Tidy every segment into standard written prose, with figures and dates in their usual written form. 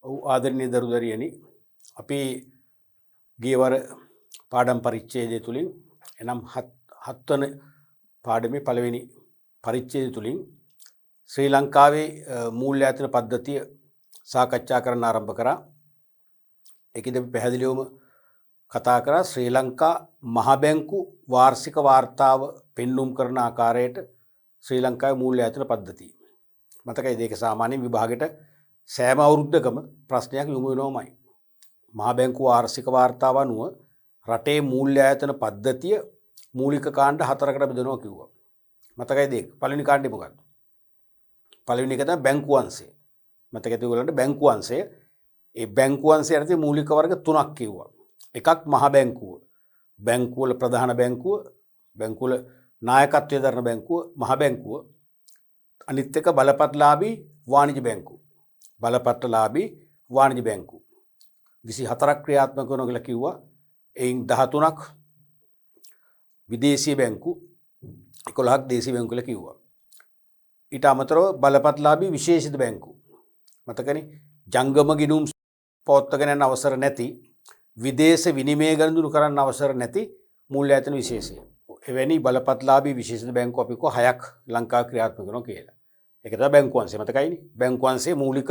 ආදරණීය දරුදරියනි අපි ගියවර පාඩම් පරිච්ඡේදය තුලින් එනම් හත්වන පාඩමේ පළවෙනි පරිච්ඡේදය තුලින් ශ්‍රී ලංකාවේ මූල්‍යායතන පද්ධතිය සාකච්ඡා කරන්න ආරම්භ කරා. ඒකෙදි අපි පැහැදිලිවම කතා කරා ශ්‍රී ලංකා මහ බැංකු වාර්ෂික වාර්තාව පෙන්눔 කරන ආකාරයට ශ්‍රී ලංකාවේ මූල්‍යායතන පද්ධතිය. මතකයි මේක සාමාන්‍ය විභාගෙට සෑම අවුරුද්දකම ප්‍රශ්නයක් යොමු වෙනවමයි. මහ බැංකු වාර්ෂික වාර්තාව අනුව රටේ මූල්‍යායතන පද්ධතිය මූලික කාණ්ඩ 4කට බෙදනවා කිව්වා. මතකයිද ඒක? පළවෙනි කාණ්ඩේ මොකක්ද? පළවෙනි එක තමයි බැංකු අංශය. මතකද ඔයගොල්ලන්ට බැංකු අංශය. ඒ බැංකු අංශය යටතේ මූලික වර්ග 3ක් කිව්වා. එකක් මහ බැංකුව. බැංකුවල ප්‍රධාන බැංකුව, බැංකුවල නායකත්වයේ දරන බැංකුව මහ බැංකුව. අනිත් එක බලපත්ලාභී වාණිජ බැංකුව. බලපත්‍රලාභී වාණිජ බැංකුව 24ක් ක්‍රියාත්මක වෙනවා කියලා කිව්වා. එයින් 13ක් විදේශීය බැංකු 11ක් දේශීය බැංකු කියලා කිව්වා. ඊට අමතරව බලපත්‍රලාභී විශේෂිත බැංකු. මතකනේ ජංගම ගිණුම් පවත්වාගෙන යන අවසර නැති විදේශ විනිමය ගනුදෙනු කරන්න අවසර නැති මූල්‍යායතන විශේෂය. එවැනි බලපත්‍රලාභී විශේෂිත බැංකු අපි කෝ 6ක් ලංකාවේ ක්‍රියාත්මක වෙනවා කියලා. ඒක තමයි බැංකු අංශය. මතකයිනේ බැංකු අංශයේ මූලික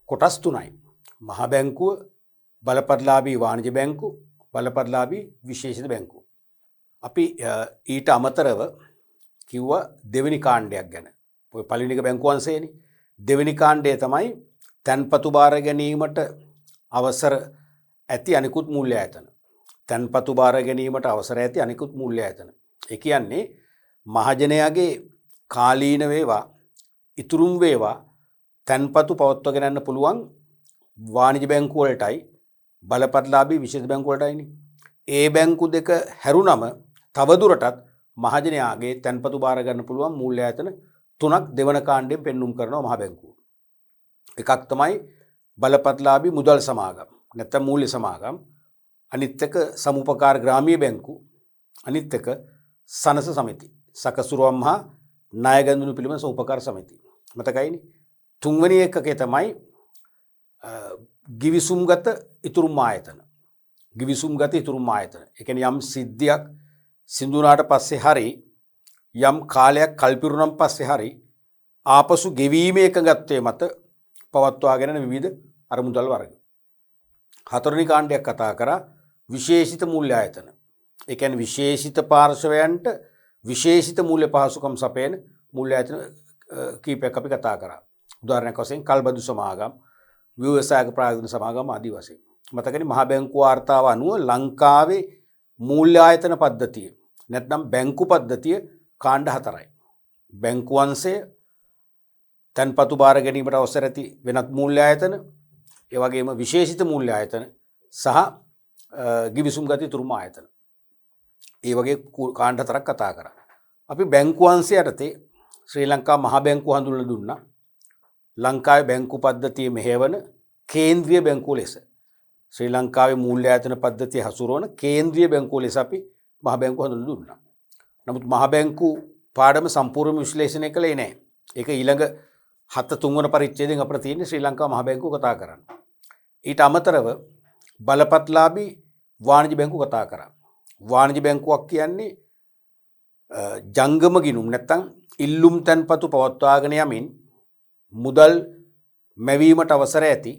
කොටස් 3යි. මහ බැංකුව, බලපත්‍රලාභී වාණිජ බැංකු, බලපත්‍රලාභී විශේෂිත බැංකු. අපි ඊට අමතරව කිව්වා දෙවෙනි කාණ්ඩයක් ගැන. ඔය පළවෙනි එක බැංකු අංශයේනේ. දෙවෙනි කාණ්ඩය තමයි තන්පතු බාර ගැනීමට අවසර ඇති අනිකුත් මූල්‍යායතන. තන්පතු බාර ගැනීමට අවසර ඇති අනිකුත් මූල්‍යායතන. ඒ කියන්නේ මහජනයාගේ කාලීන වේවා ඉතුරුම් වේවා තන්පතු පවත්වාගෙන යන්න පුළුවන් වාණිජ බැංකු වලටයි බලපත්‍රලාභී විශේෂ බැංකු වලටයිනේ. ඒ බැංකු දෙක හැරුණම තවදුරටත් මහජනයාගේ තන්පතු බාර ගන්න පුළුවන් මූල්‍යායතන 3ක් දෙවන කාණ්ඩයෙන් පෙන්눔 කරනවා මහ බැංකුව. එකක් තමයි බලපත්‍රලාභී මුදල් සමාගම් නැත්නම් මූල්‍ය සමාගම්. අනිත් එක සමුපකාර ග්‍රාමීය බැංකු. අනිත් එක සනස සමිති. සකසුරුවම් හා ණය ගනුදෙනු පිළිබඳ සමුපකාර සමිති. මතකයිනේ. තුන්වෙනි එකකේ තමයි ගිවිසුම්ගත ඉතුරුම් ආයතන. ගිවිසුම්ගත ඉතුරුම් ආයතන. ඒ කියන්නේ යම් සිද්ධියක් සිඳුනාට පස්සේ හරි යම් කාලයක් කල්පිරුණම් පස්සේ හරි ආපසු ගෙවීමේ එකඟත්වයේ මත පවත්වාගෙන යන විවිධ අරමුදල් වර්ග. හතරවෙනි කාණ්ඩයක් කතා කරා විශේෂිත මූල්‍ය ආයතන. ඒ කියන්නේ විශේෂිත පාර්ශවයන්ට විශේෂිත මූල්‍ය පහසුකම් සපයන මූල්‍ය ආයතන කීපයක් අපි කතා කරා. උදාහරණයක් වශයෙන් කල්බදු සමාගම්, ව්‍යවසායක ප්‍රායෝගික සමාගම් ආදී වශයෙන්. මතකනේ මහ බැංකු වාර්තාව අනුව ලංකාවේ මූල්‍ය ආයතන පද්ධතිය නැත්නම් බැංකු පද්ධතිය කාණ්ඩ 4යි. බැංකු අංශය, තන්පතු බාර ගැනීමට අවසර ඇති වෙනත් මූල්‍ය ආයතන, ඒ වගේම විශේෂිත මූල්‍ය ආයතන සහ ගිවිසුම්ගත ඉතුරුම් ආයතන. ඒ වගේ කාණ්ඩ 4ක් කතා කරා. අපි බැංකු අංශය යටතේ ශ්‍රී ලංකා මහ බැංකුව හඳුන්වලා දුන්නා. ලංකාවේ බැංකු පද්ධතිය මෙහෙවන කේන්ද්‍රීය බැංකුව ලෙස. ශ්‍රී ලංකාවේ මූල්‍ය ආයතන පද්ධතිය හසුරවන කේන්ද්‍රීය බැංකුව ලෙස අපි මහ බැංකුව හඳුන්වලා දුන්නා. නමුත් මහ බැංකු පාඩම සම්පූර්ණ විශ්ලේෂණය කළේ නැහැ. ඒක ඊළඟ 7 වන පරිච්ඡේදයෙන් අපිට තියෙන්නේ ශ්‍රී ලංකා මහ බැංකුව කතා කරන්න. ඊට අමතරව බලපත්‍රලාභී වාණිජ බැංකුව කතා කරා. වාණිජ බැංකුවක් කියන්නේ ජංගම ගිණුම් නැත්නම් ඉල්ලුම් තන්පතු පවත්වාගෙන යමින් මුදල් මැවීමට අවසර ඇති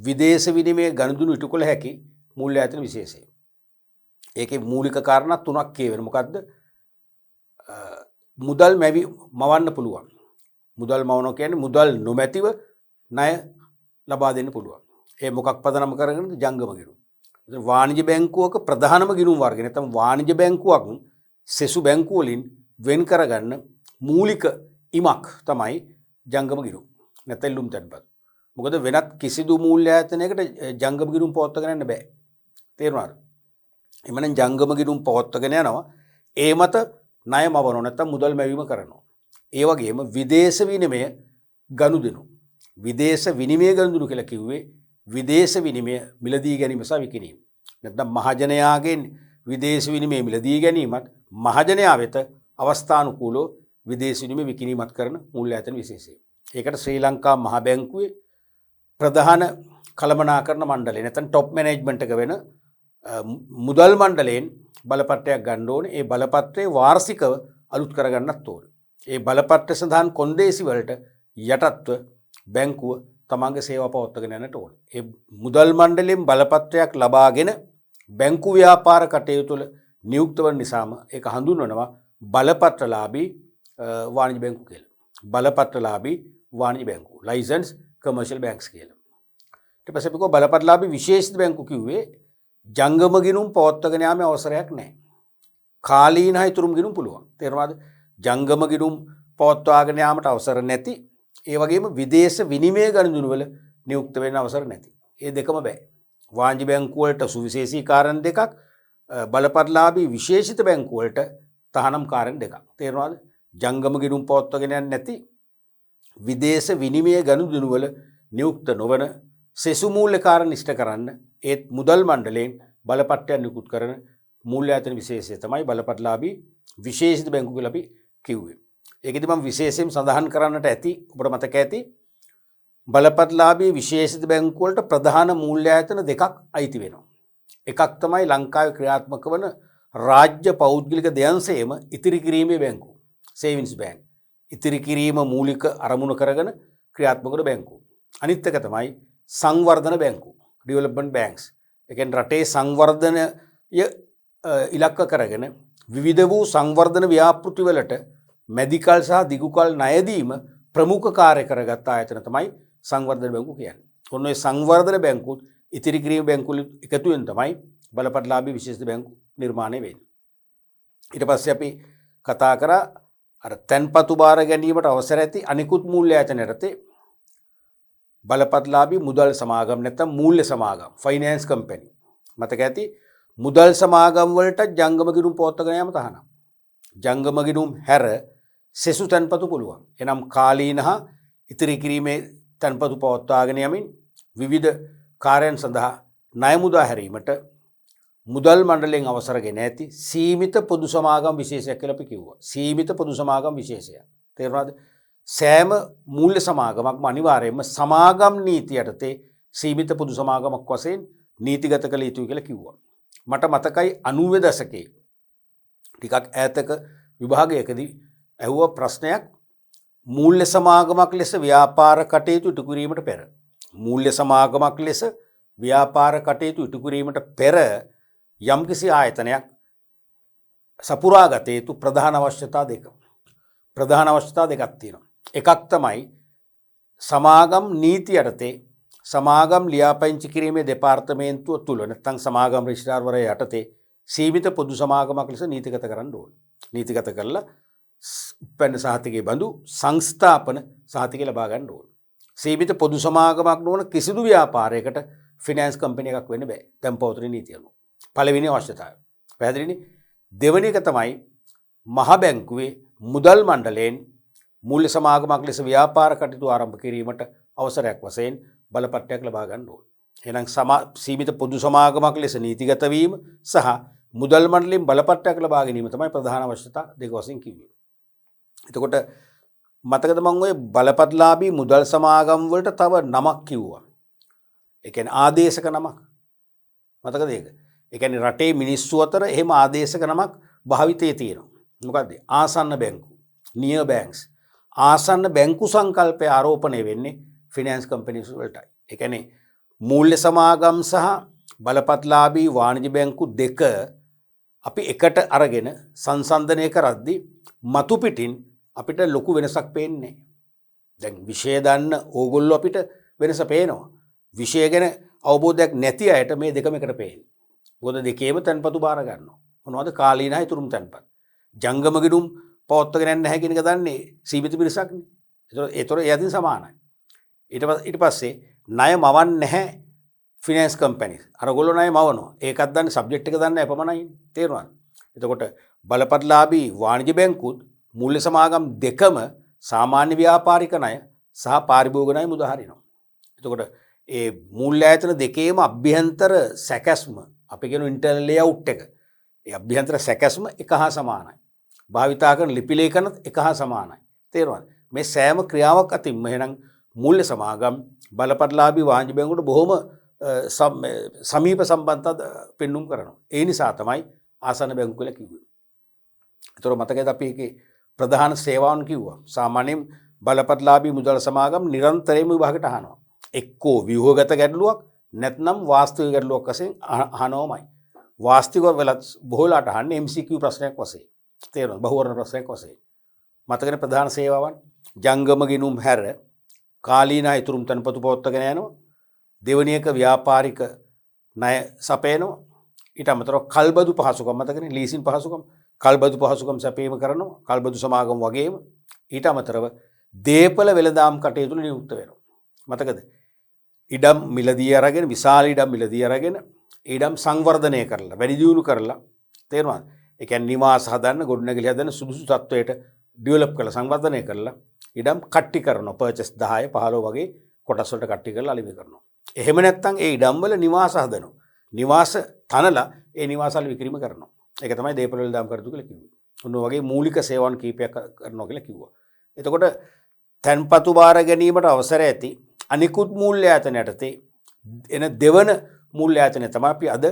විදේශ විනිමය ගනුදෙනු ඉටු කළ හැකි මූල්‍ය ආයතන විශේෂය. ඒකේ මූලික කාරණා 3ක් කියවෙන. මොකද්ද? මුදල් මවන්න පුළුවන්. මුදල් මවනවා කියන්නේ මුදල් නොමැතිව ණය ලබා දෙන්න පුළුවන්. ඒ මොකක් පදනම කරගෙනද? ජංගම ගිණුම්. වාණිජ බැංකුවක ප්‍රධානම ගිණුම් වර්ගය නැත්නම් වාණිජ බැංකුවක් සෙසු බැංකුව වලින් වෙන් කරගන්න මූලික ඉමක් තමයි ජංගම ගිණුම් නැත්නම් ඉල්ලුම් තන්පත්. මොකද වෙනත් කිසිදු මූල්‍ය ආයතනයකට ජංගම ගිණුම් පවත්වාගෙන යන්න බෑ. තේරුණාද? එමනම් ජංගම ගිණුම් පවත්වාගෙන යනවා. ඒ මත ණය මවනවා නැත්නම් මුදල් මැවීම කරනවා. ඒ වගේම විදේශ විනිමය ගනුදෙනු. විදේශ විනිමය ගනුදෙනු කියලා කිව්වේ විදේශ විනිමය මිලදී ගැනීම සහ විකිණීම. නැත්නම් මහජනයාගෙන් විදේශ විනිමය මිලදී ගැනීමත් මහජනයා වෙත අවස්ථානුකූලව විදේශ විනිමය විකිණීමත් කරන මූල්‍ය ආයතන විශේෂය. ඒකට ශ්‍රී ලංකා මහ බැංකුවේ ප්‍රධාන කළමනාකරණ මණ්ඩලය නැත්නම් টොප් මැනේජ්මන්ට් එක වෙන මුදල් මණ්ඩලයෙන් බලපත්‍රයක් ගන්න ඕනේ. ඒ බලපත්‍රයේ වාර්ෂිකව අලුත් කරගන්නත් ඕනේ. ඒ බලපත්‍ර සඳහන් කොන්දේසි වලට යටත්ව බැංකුව තමන්ගේ සේවා පවත්වාගෙන යන්නට ඕනේ. ඒ මුදල් මණ්ඩලයෙන් බලපත්‍රයක් ලබාගෙන බැංකු ව්‍යාපාර කටයුතු වල නියුක්ත වන නිසාම ඒක හඳුන්වනවා බලපත්‍රලාභී වාණිජ බැංකු කියලා. බලපත්‍රලාභී වාණිජ බැංකු ලයිසන්ස් කමර්ෂියල් බැංක්ස් කියලා. ඊට පස්සේ අපි කෝ බලපත්‍රලාභී විශේෂිත බැංකු කිව්වේ ජංගම ගිණුම් පවත්වාගෙන යාමේ අවසරයක් නැහැ. කාලීන හා ඉතුරුම් ගිණුම් පුළුවන්. තේරුණාද? ජංගම ගිණුම් පවත්වාගෙන යාමට අවසර නැති, ඒ වගේම විදේශ විනිමය ගනුදෙනු වල නියුක්ත වෙන්න අවසර නැති. ඒ දෙකම බෑ. වාණිජ බැංකු වලට සුවිශේෂී කාරණා දෙකක්, බලපත්‍රලාභී විශේෂිත බැංකු වලට තහනම් කාරණා දෙකක්. තේරුණාද? ජංගම ගිණුම් පවත්වාගෙන යන්නේ නැති, විදේශ විනිමය ගනුදෙනු වල නියුක්ත නොවන සෙසු මූල්‍ය කාරණා ඉෂ්ට කරන්න ඒත් මුදල් මණ්ඩලයෙන් බලපත්‍රයක් නිකුත් කරන මූල්‍ය ආයතන විශේෂය තමයි බලපත්‍රලාභී විශේෂිත බැංකු කියලා අපි කිව්වේ. ඒකෙදි මම විශේෂයෙන් සඳහන් කරන්නට ඇති, ඔබට මතක ඇති, බලපත්‍රලාභී විශේෂිත බැංකු වලට ප්‍රධාන මූල්‍ය ආයතන දෙකක් අයිති වෙනවා. එකක් තමයි ලංකාවේ ක්‍රියාත්මක වන රාජ්‍ය පෞද්ගලික දෙයන්සේම ඉතිරි කිරීමේ බැංකු, සේවිංස් බැංක්. ඉතිරි කිරීම මූලික අරමුණ කරගෙන ක්‍රියාත්මක වන බැංකු. අනිත් එක තමයි සංවර්ධන බැංකු, ඩෙවලොප්මන්ට් බැංක්ස්. ඒ කියන්නේ රටේ සංවර්ධනය ඉලක්ක කරගෙන විවිධ වූ සංවර්ධන ව්‍යාපෘති වලට මැදිකල් සහ දිගුකල් ණය දීම ප්‍රමුඛ කාර්ය කරගත් ආයතන තමයි සංවර්ධන බැංකු කියන්නේ. ඔන්න ඔය සංවර්ධන බැංකුත් ඉතිරි කිරීම බැංකු එකතු වෙන තමයි බලපත්‍රලාභී විශේෂිත බැංකු නිර්මාණය වෙන්නේ. ඊට පස්සේ අපි කතා කරා අර තැන්පතු බාර ගැනීමට අවසර ඇති අනිකුත් මූල්‍ය ආයතන යටතේ බලපත්‍රලාභී මුදල් සමාගම් නැත්නම් මූල්‍ය සමාගම්, ෆයිනෑන්ස් කම්පැනි. මතක ඇති මුදල් සමාගම් වලට ජංගම ගිණුම් පවත්වාගෙන යාම තහනම්. ජංගම ගිණුම් හැර සෙසු තැන්පතු පුළුවන්. එනම් කාලීන හා ඉතිරි කිරීමේ තැන්පතු පවත්වාගෙන යමින් විවිධ කාර්යයන් සඳහා ණය මුදා හැරීමට මුදල් මණ්ඩලයෙන් අවසරගෙන ඇති සීමිත පොදු සමාගම් විශේෂයක් කියලා අපි කිව්වා. සීමිත පොදු සමාගම් විශේෂයක්. තේරුණාද? සෑම මූල්‍ය සමාගමක්ම අනිවාර්යයෙන්ම සමාගම් නීති යටතේ සීමිත පොදු සමාගමක් වශයෙන් නීතිගත කළ යුතුයි කියලා කිව්වා. මට මතකයි 90 දශකයේ ටිකක් ඈතක විභාගයකදී ඇහුව ප්‍රශ්නයක්, මූල්‍ය සමාගමක් ලෙස ව්‍යාපාර කටයුතු ඉටු කිරීමට පෙර, මූල්‍ය සමාගමක් ලෙස ව්‍යාපාර කටයුතු ඉටු කිරීමට පෙර යම්කිසි ආයතනයක් සපුරා ගත යුතු ප්‍රධාන අවශ්‍යතා දෙක. ප්‍රධාන අවශ්‍යතා දෙකක් තියෙනවා. එකක් තමයි සමාගම් නීති යටතේ සමාගම් ලියාපදිංචි කිරීමේ දෙපාර්තමේන්තුව තුල නැත්නම් සමාගම් රෙජිස්ට්‍රාර්වරයා යටතේ සීමිත පොදු සමාගමක් ලෙස නීතිගත කරන්න ඕනේ. නීතිගත කරලා උප්පැන්න සහතිකයේ බඳු සංස්ථාපන සහතිකය ලබා ගන්න ඕනේ. සීමිත පොදු සමාගමක් නොවන කිසිදු ව්‍යාපාරයකට ෆිනෑන්ස් කම්පැනි එකක් වෙන්න බෑ. දැන් පවතින නීතිය අනුව. පළවෙනි අවශ්‍යතාවය. පැහැදිලිනේ? දෙවෙනි එක තමයි මහ බැංකුවේ මුදල් මණ්ඩලයෙන් මූල්‍ය සමාගමක් ලෙස ව්‍යාපාර කටයුතු ආරම්භ කිරීමට අවසරයක් වශයෙන් බලපත්‍රයක් ලබා ගන්න ඕනේ. එහෙනම් සීමිත පොදු සමාගමක් ලෙස නීතිගත වීම සහ මුදල් මණ්ඩලයෙන් බලපත්‍රයක් ලබා ගැනීම තමයි ප්‍රධාන අවශ්‍යතා දෙක වශයෙන් කිව්වේ. එතකොට මතකද මම ඔය බලපත්‍රලාභී මුදල් සමාගම් වලට තව නමක් කිව්වා. ඒ කියන්නේ ආදේශක නමක්. මතකද ඒක? ඒ කියන්නේ රටේ මිනිස්සු අතර එහෙම ආදේශක නමක් භාවිතයේ තියෙනවා. මොකද්ද? ආසන්න බැංකු, නියර් බැංක්ස්. ආසන්න බැංකු සංකල්පය ආරෝපණය වෙන්නේ ෆිනෑන්ස් කම්පැනිස් වලටයි. ඒ කියන්නේ මූල්‍ය සමාගම් සහ බලපත්‍රලාභී වාණිජ බැංකු දෙක අපි එකට අරගෙන සංසන්දනය කරද්දී මතු පිටින් අපිට ලොකු වෙනසක් පේන්නේ. දැන් විෂය දන්න ඕගොල්ලෝ අපිට වෙනස පේනවා. විෂය ගැන අවබෝධයක් නැති අයට මේ දෙකම එකට පේන්නේ. මොකද දෙකේම තැන්පතු බාර ගන්නවා. මොනවද? කාලීන හා ඉතුරුම් තැන්පත්. ජංගම ගිණුම් පවත්වාගෙන යන්න නැහැ කියන එක දන්නේ සීමිත පිරිසක්නේ. ඒතර ඒ අතින් සමානයි. ඊට පස්සේ ණය මවන්නේ නැහැ ෆිනෑන්ස් කම්පැනිස්. අරගොල්ලෝ ණය මවනවා. ඒකත් දන්නේ සබ්ජෙක්ට් එක දන්නේ අපමණයි. තේරුණාද? එතකොට බලපත්‍රලාභී වාණිජ බැංකුත් මූල්‍ය සමාගම් දෙකම සාමාන්‍ය ව්‍යාපාරික ණය සහ පාරිභෝගික ණය මුදා හරිනවා. එතකොට ඒ මූල්‍ය ආයතන දෙකේම අභ්‍යන්තර සැකැස්ම අපි කියන ඉන්ටර්නල් ලේඅවුට් එක. ඒ අභ්‍යන්තර සැකැස්ම එක හා සමානයි. භාවිතා කරන ලිපි ලේඛනත් එක හා සමානයි. තේරුණාද? මේ සෑම ක්‍රියාවක් අතින්ම එහෙනම් මූල්‍ය සමාගම් බලපත්ලාභී වාණිජ බැංකුවට බොහොම සමීප සම්බන්ධතා පෙන්눔 කරනවා. ඒ නිසා තමයි ආසන්න බැංකු කියලා කිව්වේ. ඒතර මතකද අපි ඒකේ ප්‍රධාන සේවාවන් කිව්වා. සාමාන්‍යයෙන් බලපත්ලාභී මුදල් සමාගම් නිරන්තරයෙන්ම විභාගයට අහනවා. එක්කෝ ව්‍යුහගත ගැටලුවක් නැත්නම් වාස්තවික ගැටලුවක් වශයෙන් අහනවමයි. වාස්තවික වෙලත් බොහෝ වෙලාට අහන්නේ MCQ ප්‍රශ්නයක් වශයෙන්. තේරෙනවද? බහුවර්ණ ප්‍රශ්නයක් වශයෙන්. මතකනේ ප්‍රධාන සේවාවන් ජංගම ගිණුම් හැර කාලීන ඉතුරුම් තනපතු පවත්වාගෙන යනවා. දෙවැනි එක ව්‍යාපාරික ණය සපයනවා. ඊට අමතරව කල්බදු පහසුකම් මතකනේ ලීසින් පහසුකම් කල්බදු පහසුකම් සැපීම කරනවා. කල්බදු සමාගම් වගේම ඊට අමතරව දේපල වෙළඳාම් කටයුතු නියුක්ත වෙනවා. මතකද? ඉඩම් මිලදී අරගෙන විශාල ඉඩම් මිලදී අරගෙන ඉඩම් සංවර්ධනය කරලා වැඩි දියුණු කරලා තේරුණාද? ඒ කියන්නේ නිවාස හදන්න ගොඩනැගිලි හදන්න සුදුසු තත්වයට ඩෙවලොප් කරලා සංවර්ධනය කරලා ඉඩම් කට්ටි කරනවා. පර්චේස් 10 15 වගේ කොටස් වලට කට්ටි කරලා අලිමි කරනවා. එහෙම නැත්නම් ඒ ඉඩම් වල නිවාස හදනවා. නිවාස තනලා ඒ නිවාස වල වික්‍රීම කරනවා. ඒක තමයි දේපල වෙළඳාම් කටයුතු කියලා කිව්වේ. ඔන්න වගේ මූලික සේවාවන් කීපයක් කරනවා කියලා කිව්වා. එතකොට තැන්පතු බාර ගැනීමට අවසර ඇති අනිකුත් මූල්‍ය ආයතන යටතේ එන දෙවන මූල්‍ය ආයතනය තමයි අපි අද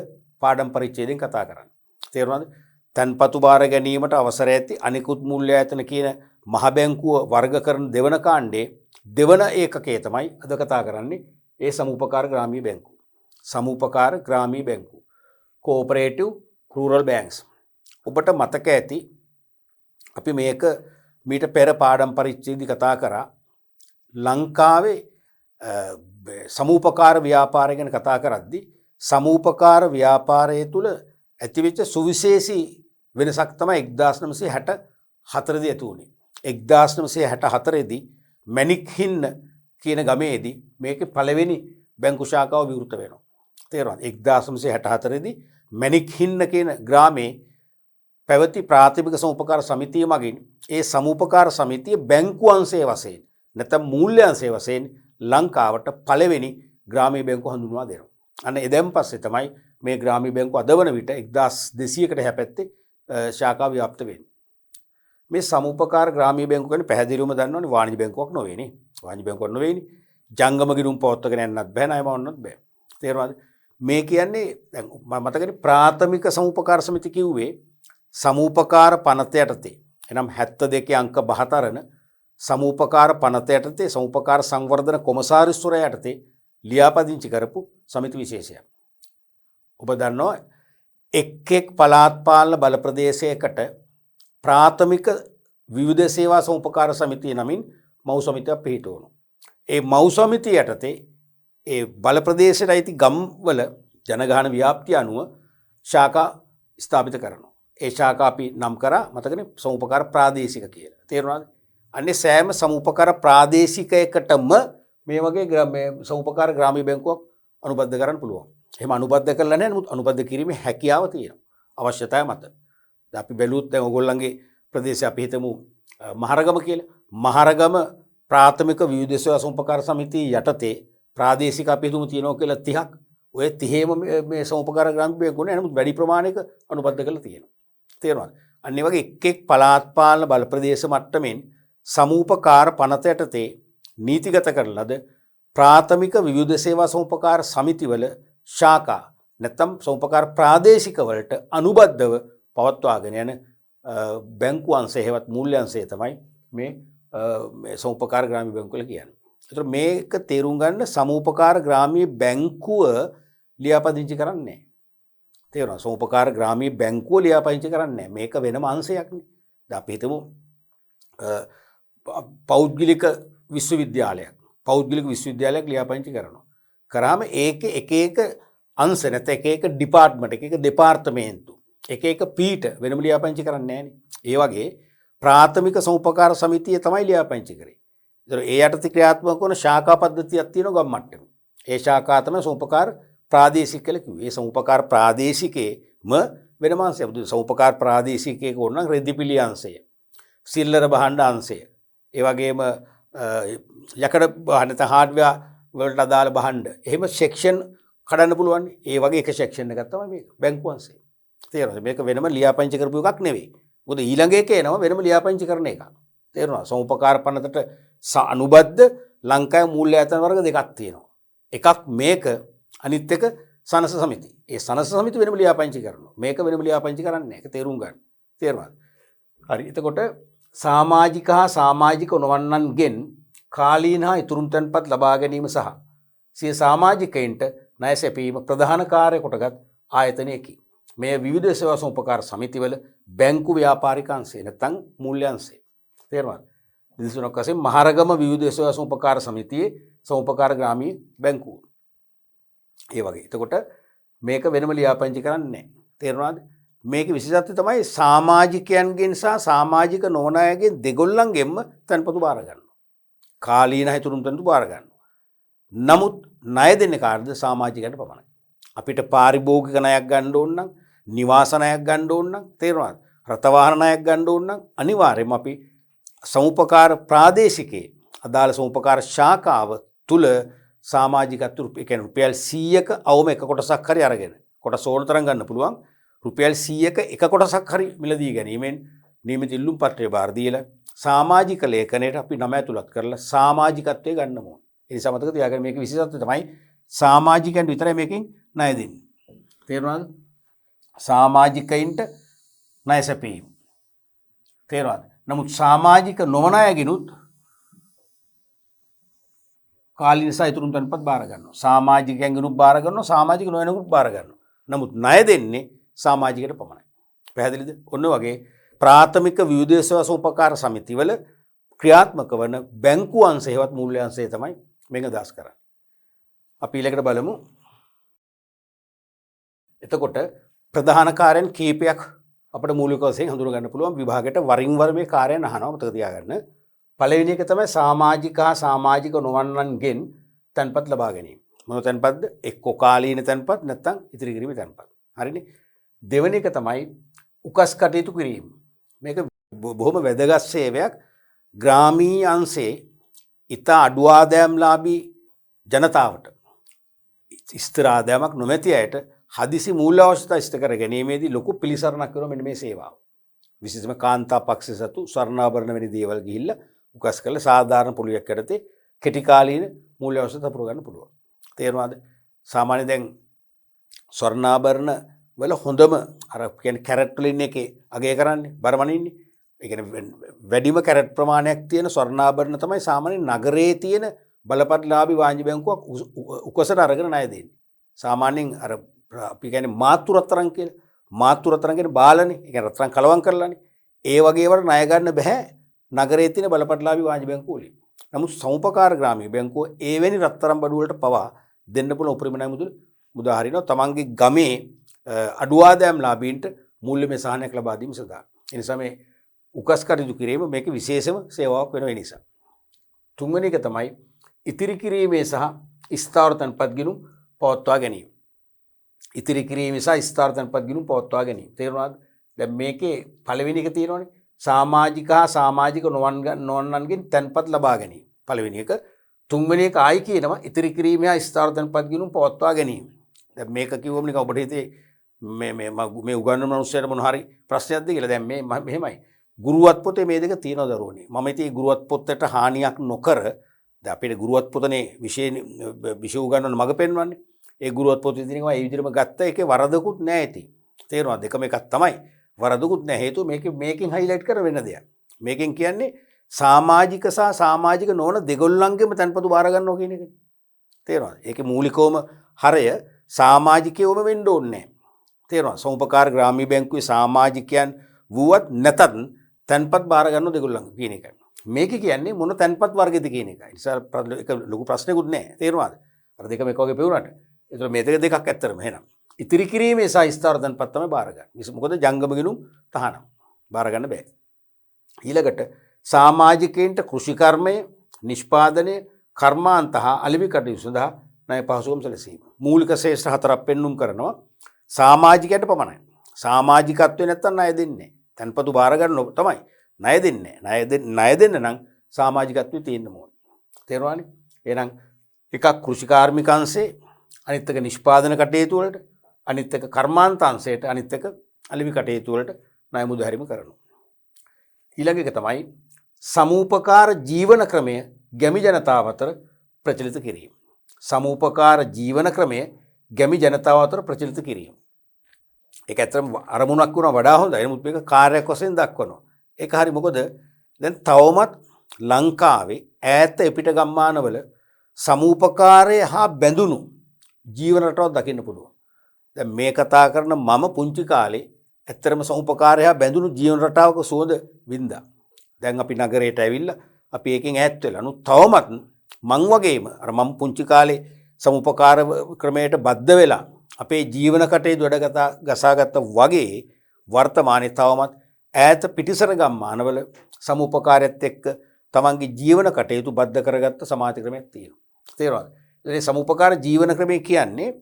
පාඩම් පරිච්ඡේදයෙන් කතා කරන්නේ. තේරුණාද? තැන්පතු බාර ගැනීමට අවසර ඇති අනිකුත් මූල්‍ය ආයතන කියන මහ බැංකුව වර්ග කරන දෙවන කාණ්ඩේ දෙවන ඒකකය තමයි අද කතා කරන්නේ. ඒ සමුපකාර ග්‍රාමීය බැංකුව. සමුපකාර ග්‍රාමීය බැංකුව. කෝපරේටිව් රූරල් බැංක්ස්. ඔබට මතක ඇති අපි මේක මීට පෙර පාඩම් පරිච්ඡේදي කතා කරා. ලංකාවේ සමූපකාර ව්‍යාපාරය ගැන කතා කරද්දී සමූපකාර ව්‍යාපාරය තුල ඇතිවෙච්ච සුවිශේෂී වෙනසක් තමයි 1964 දී ඇති වුණේ. 1964 දී මැණික්හින්න කියන ගමේදී මේකේ පළවෙනි බැංකු ශාඛාව විවෘත වෙනවා. තේරුණාද? 1964 දී මැණික්හින්න කියන ග්‍රාමයේ පැවති ප්‍රාථමික සමුපකාර සමිතිය මගින් ඒ සමුපකාර සමිතිය බැංකු අංශයේ වශයෙන් නැත්නම් මූල්‍ය අංශයේ වශයෙන් ලංකාවට පළවෙනි ග්‍රාමීය බැංකුව හඳුන්වා දෙනවා. අන්න එදෙන් පස්සේ තමයි මේ ග්‍රාමීය බැංකුව අද වන විට 1200කට හැපැත්තේ ශාඛා ව්‍යාප්ත වෙන්නේ. මේ සමුපකාර ග්‍රාමීය බැංකුව කියන්නේ පැහැදිලිවම දන්නවනේ වාණිජ බැංකුවක් නෙවෙයිනේ. වාණිජ බැංකුවක් නෙවෙයිනේ. ජංගම ගිණුම් පවත්වාගෙන යන්නත් බෑ ණය මවන්නත් බෑ. තේරුණාද? මේ කියන්නේ දැන් මතකනේ ප්‍රාථමික සමුපකාර සමිති කිව්වේ සමූපකාර පනත යටතේ එනම් 72 අංක 74 සමූපකාර පනත යටතේ සමූපකාර සංවර්ධන කොමසාරිස්වරයා යටතේ ලියාපදිංචි කරපු සමිති විශේෂයක්. ඔබ දන්නවා එක් එක් පළාත් පාලන බල ප්‍රදේශයකට ප්‍රාථමික විවිධ සේවා සමූපකාර සමිතිය නමින් මව් සමිතියක් පිහිටවනවා. ඒ මව් සමිතිය යටතේ ඒ බල ප්‍රදේශයට අයිති ගම්වල ජනගහන ව්‍යාප්තිය අනුව ශාඛා ස්ථාපිත කරනවා. ඒ ශාඛා අපි නම් කරා මතකනේ සමුපකාර ප්‍රාදේශික කියලා. තේරුණාද? අන්නේ සෑම සමුපකාර ප්‍රාදේශිකයකටම මේ වගේ මේ සමුපකාර ග්‍රාමීය බැංකුවක් අනුබද්ධ කරන්න පුළුවන්. එහෙම අනුබද්ධ කරලා නැහැ. නමුත් අනුබද්ධ කිරීමේ හැකියාව තියෙනවා. අවශ්‍යතාවය මත. දැන් අපි බැලුවොත් දැන් ඔයගොල්ලන්ගේ ප්‍රදේශය අපි හිතමු මහරගම කියලා. මහරගම ප්‍රාථමික විවිධ සේවා සමුපකාර සමිතිය යටතේ ප්‍රාදේශික අපි හිතමු තියෙනවා කියලා 30ක්. ඔය 30ම මේ සමුපකාර ග්‍රාමීය බැංකුව නෑ. නමුත් වැඩි ප්‍රමාණයක අනුබද්ධ කරලා තියෙනවා. තේරුණාද? අන්න ඒ වගේ එක් එක් පළාත් පාලන බල ප්‍රදේශ මට්ටමින් සමූපකාර පනත යටතේ නීතිගත කරන ලද ප්‍රාථමික විවිධ සේවා සමුපකාර සමිතිවල ශාඛා නැත්නම් සමුපකාර ප්‍රාදේශික වලට අනුබද්ධව පවත්වාගෙන යන බැංකු අංශය හෙවත් මූල්‍ය අංශය තමයි මේ සමුපකාර ග්‍රාමීය බැංකුව කියන්නේ. ඒතර මේක තේරුම් ගන්න සමූපකාර ග්‍රාමීය බැංකුව ලියාපදිංචි කරන්නේ නැහැ. තේරුණා? සමුපකාර ග්‍රාමීය බැංකුව ලියාපදිංචි කරන්නේ නැහැ. මේක වෙනම අංශයක් නේ. දැන් අපි හිතමු පෞද්ගලික විශ්වවිද්‍යාලයක් ලියාපදිංචි කරනවා. කරාම ඒකේ එක එක අංශ නැත්නම් එක එක ඩිපාර්ට්මන්ට් එක එක දෙපාර්තමේන්තු එක එක පීඨ වෙනම ලියාපදිංචි කරන්නේ නැහැ නේ. ඒ වගේ ප්‍රාථමික සමුපකාර සමිතිය තමයි ලියාපදිංචි කරේ. ඒතර ඒ යටතේ ක්‍රියාත්මක වන ශාඛා පද්ධතියක් තියෙනවා ගම් මට්ටමේ. ඒ ශාඛා තමයි සමුපකාර ප්‍රාදේශික කියලා කිව්වේ. ඒ සමුපකාර ප්‍රාදේශිකේම වෙනම අංශයක්. සමුපකාර ප්‍රාදේශිකයක ඕනනම් රෙදිපිලි අංශය, සිල්ලර භාණ්ඩ අංශය, ඒ වගේම යකඩ නැත්නම් හાર્ඩ්වෙයාර් වලට අදාළ භාණ්ඩ. එහෙම සෙක්ෂන් කඩන්න පුළුවන්. ඒ වගේ එක සෙක්ෂන් එකක් තමයි මේක. බැංකු අංශය. තේරුණාද? මේක වෙනම ලියාපදිංචි කරපු එකක් නෙවෙයි. මොකද ඊළඟ එක එනවා වෙනම ලියාපදිංචි කරන එකක්. තේරුණා? සමුපකාර පනතට අනුබද්ධ ලංකාවේ මූල්‍ය ආයතන වර්ග දෙකක් තියෙනවා. එකක් මේක අනිත් එක සනස සමිති. ඒ සනස සමිති වෙනම ලියාපදිංචි කරනවා. මේක වෙනම ලියාපදිංචි කරන්නේ නැහැ. ඒක තේරුම් ගන්න. තේරුණාද? හරි. එතකොට සමාජික හා සමාජික නොවන්නන්ගෙන් කාලීන හා ඉතුරුම් තැන්පත් ලබා ගැනීම සහ සිය සමාජිකයින්ට ණය සැපීම ප්‍රධාන කාර්ය කොටගත් ආයතනයකි. මේ විවිධ සේවා සමුපකාර සමිතිවල බැංකු ව්‍යාපාරික අංශය නැත්නම් මූල්‍ය අංශය. තේරුණාද? දිසුණක් වශයෙන් මහරගම විවිධ සේවා සමුපකාර සමිතියේ සමුපකාර ග්‍රාමීය බැංකුව. ඒ වගේ. එතකොට මේක වෙනම ලියාපදිංචි කරන්නේ නැහැ. තේරුණාද? මේකේ විශේෂත්වය තමයි සමාජිකයන්ගෙන් සහ සමාජික නොවන අයගෙන් දෙගොල්ලන්ගෙන්ම තැන්පතු බාර ගන්නවා. කාලීන හිතුරුම් තැන්පතු බාර ගන්නවා. නමුත් ණය දෙන්නේ කාටද? සමාජිකයන්ට පමණයි. අපිට පාරිභෝගික ණයක් ගන්න ඕන නම්, නිවාස ණයක් ගන්න ඕන නම්, තේරුණාද? රථවාහන ණයක් ගන්න ඕන නම් අනිවාර්යයෙන්ම අපි සමුපකාර ප්‍රාදේශිකයේ අදාළ සමුපකාර ශාඛාව තුල සමාජිකත්ව රුපියල් 100ක අවම එක කොටසක් හරි අරගෙන කොටස ඕන තරම් ගන්න පුළුවන්. රුපියල් 100ක එක කොටසක් හරි මිලදී ගැනීමෙන් නියමිත ඉල්ලුම් පත්‍රය බාර දීලා සමාජික ලේඛනයට අපි නම ඇතුළත් කරලා සමාජිකත්වයේ ගන්න ඕන. ඒ නිසා මතක තියාගන්න මේකේ විශේෂත්වය තමයි සමාජිකයන්ට විතරයි මේකෙන් ණය දෙන්නේ. තේරුණාද? සමාජිකයින්ට ණය සැපීම. තේරුණාද? නමුත් සමාජික නොවන අයගෙනුත් කාලීන සහ ඉතුරුම් තැන්පත් බාර ගන්නවා. සමාජිකයන්ගෙනුත් බාර ගන්නවා, සමාජික නොවනකුත් බාර ගන්නවා. නමුත් ණය දෙන්නේ සමාජිකයට පමණයි. පැහැදිලිද? ඔන්න වගේ ප්‍රාථමික විවිධ සේවා සෝපකාර සමිතිවල ක්‍රියාත්මක වන බැංකු අංශයවත් මූල්‍ය අංශය තමයි මේක දාස් කරන්නේ. අපි ඊළඟට බලමු. එතකොට ප්‍රධාන කාර්යයන් කීපයක් අපිට මූලික වශයෙන් හඳුනා ගන්න පුළුවන්. විභාගයට වරින් වර මේ කාර්යයන් අහනවා. මතක තියාගන්න. පළවෙනි එක තමයි සමාජික හා සමාජික නොවන්නන්ගෙන් තැන්පත් ලබා ගැනීම. මොන තැන්පත්ද? එක්ක කාලීන තැන්පත් නැත්නම් ඉතිරි කිරීමේ තැන්පත්. හරිනේ. දෙවෙනි එක තමයි උකස් කටයුතු කිරීම. මේක බොහොම වැදගත් සේවයක්. ග්‍රාමීය අංශේ ඉතා අඩු ආදායම්ලාභී ජනතාවට ස්ථිර ආදායමක් නොමැති අයට හදිසි මූල්‍ය අවශ්‍යතා ඉෂ්ට කර ගැනීමේදී ලොකු පිළිසරණක් කරන මෙන්න මේ සේවාව. විශේෂයෙන්ම කාන්තා පක්ෂ සතු ස්වර්ණාභරණ වැනි දේවල් ගිහිල්ලා උකස් කරලා සාධාරණ පොලියක් යටතේ කෙටි කාලීන මූල්‍ය අවශ්‍යතා පුරව ගන්න පුළුවන්. තේරුණාද? සාමාන්‍ය දැන් ස්වර්ණාභරණ වල හොඳම අර කියන්නේ කැරට් වලින් එකේ අගය කරන්නේ බරමනින්නේ. ඒ කියන්නේ වැඩිම කැරට් ප්‍රමාණයක් තියෙන ස්වර්ණාභරණ තමයි සාමාන්‍ය නගරයේ තියෙන බලපත්ලාභී වාණිජ බැංකුවක් උකසට අරගෙන ණය දෙන්නේ. සාමාන්‍යයෙන් අර අපි කියන්නේ මාතෘ රත්තරන් කියලා. මාතෘ රත්තරන් කියන්නේ බාලනේ. ඒ කියන්නේ රත්තරන් කලවම් කරලානේ. ඒ වගේ වල ණය ගන්න බෑ නගරයේ තියෙන බලපත්ලාභී වාණිජ බැංකුව වලින්. නමුත් සමුපකාර ග්‍රාමීය බැංකුව එවැනි රත්තරන් බඩු වලට පවා දෙන්න පුළුවන් උපරිම ණය මුදල් මුදා හරිනවා. තමන්ගේ ගමේ අඩු ආදායම් ලාභීන්ට මූල්‍යමය සහනයක් ලබා දීම සඳහා. ඒ නිසා මේ උකස් කටයුතු කිරීම මේක විශේෂම සේවාවක් වෙන නිසා. තුන්වෙනි එක තමයි ඉතිරි කිරීමේ සහ ස්ථාවර තැන්පත් ගිණුම් පවත්වා ගැනීම. ඉතිරි කිරීමේ සහ ස්ථාවර තැන්පත් ගිණුම් පවත්වා ගැනීම. තේරුණාද? දැන් මේකේ පළවෙනි එක තියෙනවනේ සමාජික හා සමාජික නොවන්නන්ගෙන් තැන්පත් ලබා ගැනීම. පළවෙනි එක. තුන්වෙනි එක ආයි කියනවා ඉතිරි කිරීමේ හා ස්ථාවර තැන්පත් ගිණුම් පවත්වා ගැනීම. දැන් මේක කිව්වම නිකන් ඔබට හිතේ මේ උගන්වන මිනිස්සුන්ට මොන හරි ප්‍රශ්නයක්ද කියලා. දැන් මේ මෙහෙමයි. ගුරුවත් පොතේ මේ දෙක තියෙනවා දරුවනේ. මම ඉතින් ගුරුවත් පොතට හානියක් නොකර දැන් අපේ ගුරුවත් පොතනේ විෂය උගන්වන මඟ පෙන්වන්නේ. ඒ ගුරුවත් පොත ඉදිරියම ඒ විදිහටම ගත්ත එකේ වරදකුත් නැහැ ඉතින්. තේරෙනවද? දෙකම එකක් තමයි. වරදකුත් නැහැ. හේතුව මේකෙන් හයිලයිට් කර වෙන දෙයක්. මේකෙන් කියන්නේ සමාජික සහ සමාජික නොවන දෙගොල්ලන්ගෙම තැන්පතු බාර ගන්නවා කියන එක. තේරෙනවද? ඒකේ මූලිකවම හරය සමාජිකයෝම වෙන්න ඕනේ නැහැ. තේරෙනවද? සමුපකාර ග්‍රාමීය බැංකුවේ සමාජිකයන් වුවත් නැතත් තැන්පත් බාර ගන්න දෙගොල්ලන් කියන එකයි. මේක කියන්නේ මොන තැන්පත් වර්ගෙද කියන එකයි. ඒ නිසා ඒක ලොකු ප්‍රශ්නයක්වත් නැහැ. තේරුණාද? අර දෙකම එක වගේ පෙවුනට. ඒතර මේ දෙක ඇත්තටම එහෙනම්. ඉතිරි කිරීමේ සහ ස්ථාවර තැන්පත් තමයි බාර ගන්න. මොකද ජංගම ගිණුම් තහනම්. බාර ගන්න බෑ. ඊළඟට සමාජිකයින්ට කෘෂිකර්මය, නිෂ්පාදනය, කර්මාන්ත හා අලිවි කටයුතු සඳහා ණය පහසුකම් සැලසීම. මූලික ශේෂ්ඨ හතරක් පෙන්눔 කරනවා. සමාජිකයට පමණයි. සමාජිකත්වය නැත්තම් ණය දෙන්නේ නැහැ. තැන්පතු බාර ගන්න තමයි. ණය දෙන්නේ නැහැ. ණය දෙන්න නම් සමාජිකත්වය තියෙන්න ඕනේ. තේරුණානේ? එහෙනම් එකක් කෘෂිකාර්මික අංශේ, අනිත් එක නිෂ්පාදන කටයුතු වලට, අනිත් එක කර්මාන්ත අංශයට, අනිත් එක අලිවි කටයුතු වලට ණය මුදා හැරීම කරනවා. ඊළඟ එක තමයි සමූපකාර ජීවන ක්‍රමය ගැමි ජනතාව අතර ප්‍රචලිත කිරීම. සමූපකාර ජීවන ක්‍රමය ගැමි ජනතාව අතර ප්‍රචලිත කිරීම. ඒක ඇත්තටම අරමුණක් වුණා වඩා හොඳයි. නමුත් මේක කාර්යයක් වශයෙන් දක්වනවා. ඒක හරි මොකද දැන් තවමත් ලංකාවේ ඈත එපිට ගම්මානවල සමූපකාරය හා බැඳුණු ජීවන රටාවක් දකින්න පුළුවන්. දැන් මේ කතා කරන මම පුංචි කාලේ ඇත්තටම සමූපකාරය හා බැඳුණු ජීවන රටාවක සුවඳ වින්දා. දැන් අපි නගරයට ඇවිල්ලා අපි ඒකෙන් ඈත් වෙලා. නමුත් තවමත් මං වගේම අර මම පුංචි කාලේ සමූපකාර ක්‍රමයට බද්ධ වෙලා අපේ ජීවන කටයුතු ගසාගත්ත වගේ වර්තමානයේ තවමත් ඈත පිටිසර ගම්මානවල සමූපකාරයත් එක්ක තමන්ගේ ජීවන කටයුතු බද්ධ කරගත්ත සමාජ ක්‍රමයක් තියෙනවා. තේරුණාද? ඒ සමූපකාර ජීවන ක්‍රමය කියන්නේ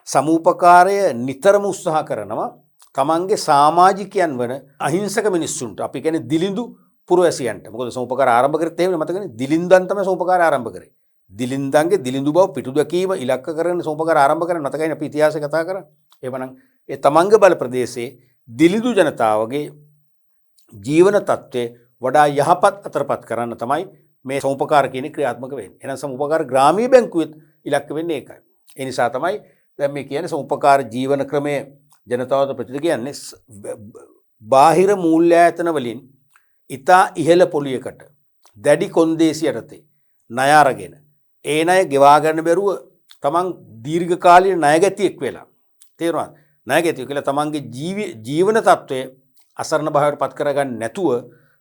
සමූපකාරය නිතරම උත්සාහ කරනවා තමන්ගේ සමාජිකයන් වන අහිංසක මිනිස්සුන්ට. අපි කියන්නේ දිලිඳු පුරවැසියන්ට. මොකද සමූපකාර ආරම්භ කරත් එහෙම මතකනේ දිලින්දන් තමයි සමූපකාර ආරම්භ කරේ. දිලින්දන්ගේ දිලිඳු බව පිටු දැකීම ඉලක්ක කරගෙන සමූපකාර ආරම්භ කරන මතකයිනේ අපි ඉතිහාසය කතා කරා. එවනම් ඒ තමන්ගේ බල ප්‍රදේශයේ දිලිඳු ජනතාවගේ ජීවන තත්ත්වය වඩා යහපත් අතරපත් කරන්න තමයි මේ සමූපකාර කියන ක්‍රියාත්මක වෙන්නේ. එහෙනම් සමූපකාර ග්‍රාමීය බැංකුවෙත් ඉලක්ක වෙන්නේ ඒකයි. ඒ නිසා තමයි දැන් මේ කියන්නේ සමූපකාර ජීවන ක්‍රමයේ ජනතාවට ප්‍රතිද කියන්නේ බාහිර මූල්‍ය ආයතන වලින් ඉතා ඉහළ පොලියකට දැඩි කොන්දේසි යටතේ ණය අරගෙන ඒ ණය ගෙවා ගන්න බැරුව තමන් දීර්ඝ කාලීන ණයගැතියෙක් වෙලා තේරුණාද? ණයගැතියෙක් කියලා තමන්ගේ ජීවන තත්ත්වය අසරණ භාවයට පත් කරගන්න නැතුව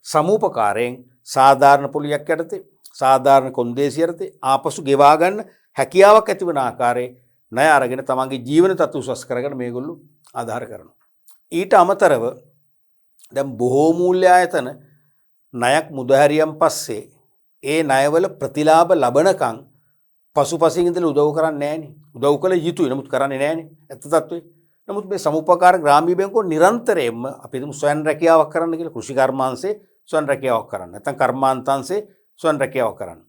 සමූපකාරයෙන් සාධාරණ පොලියක් යටතේ සාධාරණ කොන්දේසි යටතේ ආපසු ගෙවා ගන්න හැකියාවක් ඇතිවන ආකාරයේ ණය අරගෙන තමන්ගේ ජීවන තත්ත්ව උසස් කරගෙන මේගොල්ලෝ ආධාර කරනවා. ඊට අමතරව දැන් බොහෝ මූල්‍ය ආයතන ණයක් මුදහැරියන් පස්සේ ඒ ණයවල ප්‍රතිලාභ ලබනකම් පසුපසින් ඉඳලා උදව් කරන්නේ නැහනේ. උදව් කළ යුතුයි නමුත් කරන්නේ නැහනේ. ඇත්ත තත්ත්වය. නමුත් මේ සමූපකාර ග්‍රාමීය බැංකුව නිරන්තරයෙන්ම අපි හිතමු ස්වයං රැකියාවක් කරන්න කියලා කෘෂි කර්මාංශේ ස්වයං රැකියාවක් කරන්න. නැත්නම් කර්මාන්තාංශේ ස්වයං රැකියාවක් කරන්න.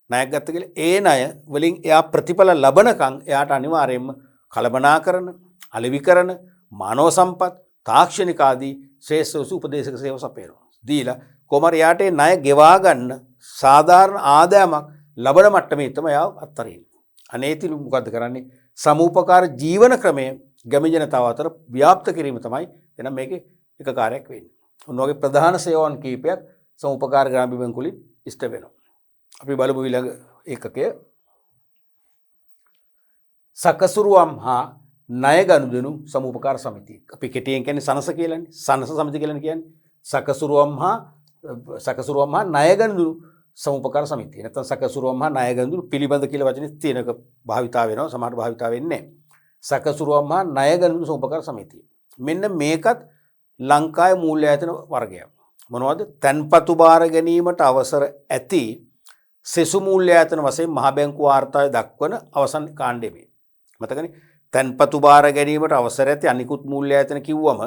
ණයක් ගත්ත කියලා ඒ ණය වලින් එයා ප්‍රතිඵල ලබනකම් එයාට අනිවාර්යයෙන්ම කලබනාකරන, අලෙවිකරන, මානව සම්පත්, තාක්ෂණික ආදී ශ්‍රේෂ්ඨ උපදේශක සේවා සපයනවා. දීලා කොහමද එයාට ඒ ණය ගෙවා ගන්න සාධාරණ ආදායමක් ලබන මට්ටමේ තමයි එයා අත්තරින්නේ. අනේ ඉතින් මොකද්ද කරන්නේ? සමූපකාර ජීවන ක්‍රමය ගැමි ජනතාව අතර ව්‍යාප්ත කිරීම තමයි එහෙනම් මේකේ එක කාර්යයක් වෙන්නේ. ඔන්න ඔයගේ ප්‍රධාන සේවාවන් කීපයක් සමූපකාර ග්‍රාමීය බැංකුවලින් ඉෂ්ට වෙනවා. අපි බලමු ඊළඟ ඒකකය. සකසුරුවම් හා ණය ගනුදෙනු සමූපකාර සමිතිය. අපි කෙටියෙන් කියන්නේ සනස කියලානේ. සනස සමිතිය කියලානේ කියන්නේ. සකසුරුවම් හා ණය ගනුදෙනු සමූපකාර සමිතිය. නැත්නම් සකසුරුවම් හා ණය ගනුදෙනු පිළිබඳ කියලා වචනේ තියෙනක භාවිතා වෙනවා. සමහර භාවිතා වෙන්නේ නැහැ. සකසුරුවම් හා ණය ගනුදෙනු සමූපකාර සමිතිය. මෙන්න මේකත් ලංකාවේ මූල්‍ය ආයතන වර්ගයක්. මොනවද? තන්පතු බාර ගැනීමට අවසර ඇති සෙසු මූල්‍ය ආයතන වශයෙන් මහ බැංකුව වාර්තාවේ දක්වන අවසන් කාණ්ඩය මේ. මතකනේ? තන්පතු බාර ගැනීමට අවසර ඇති අනිකුත් මූල්‍ය ආයතන කිව්වම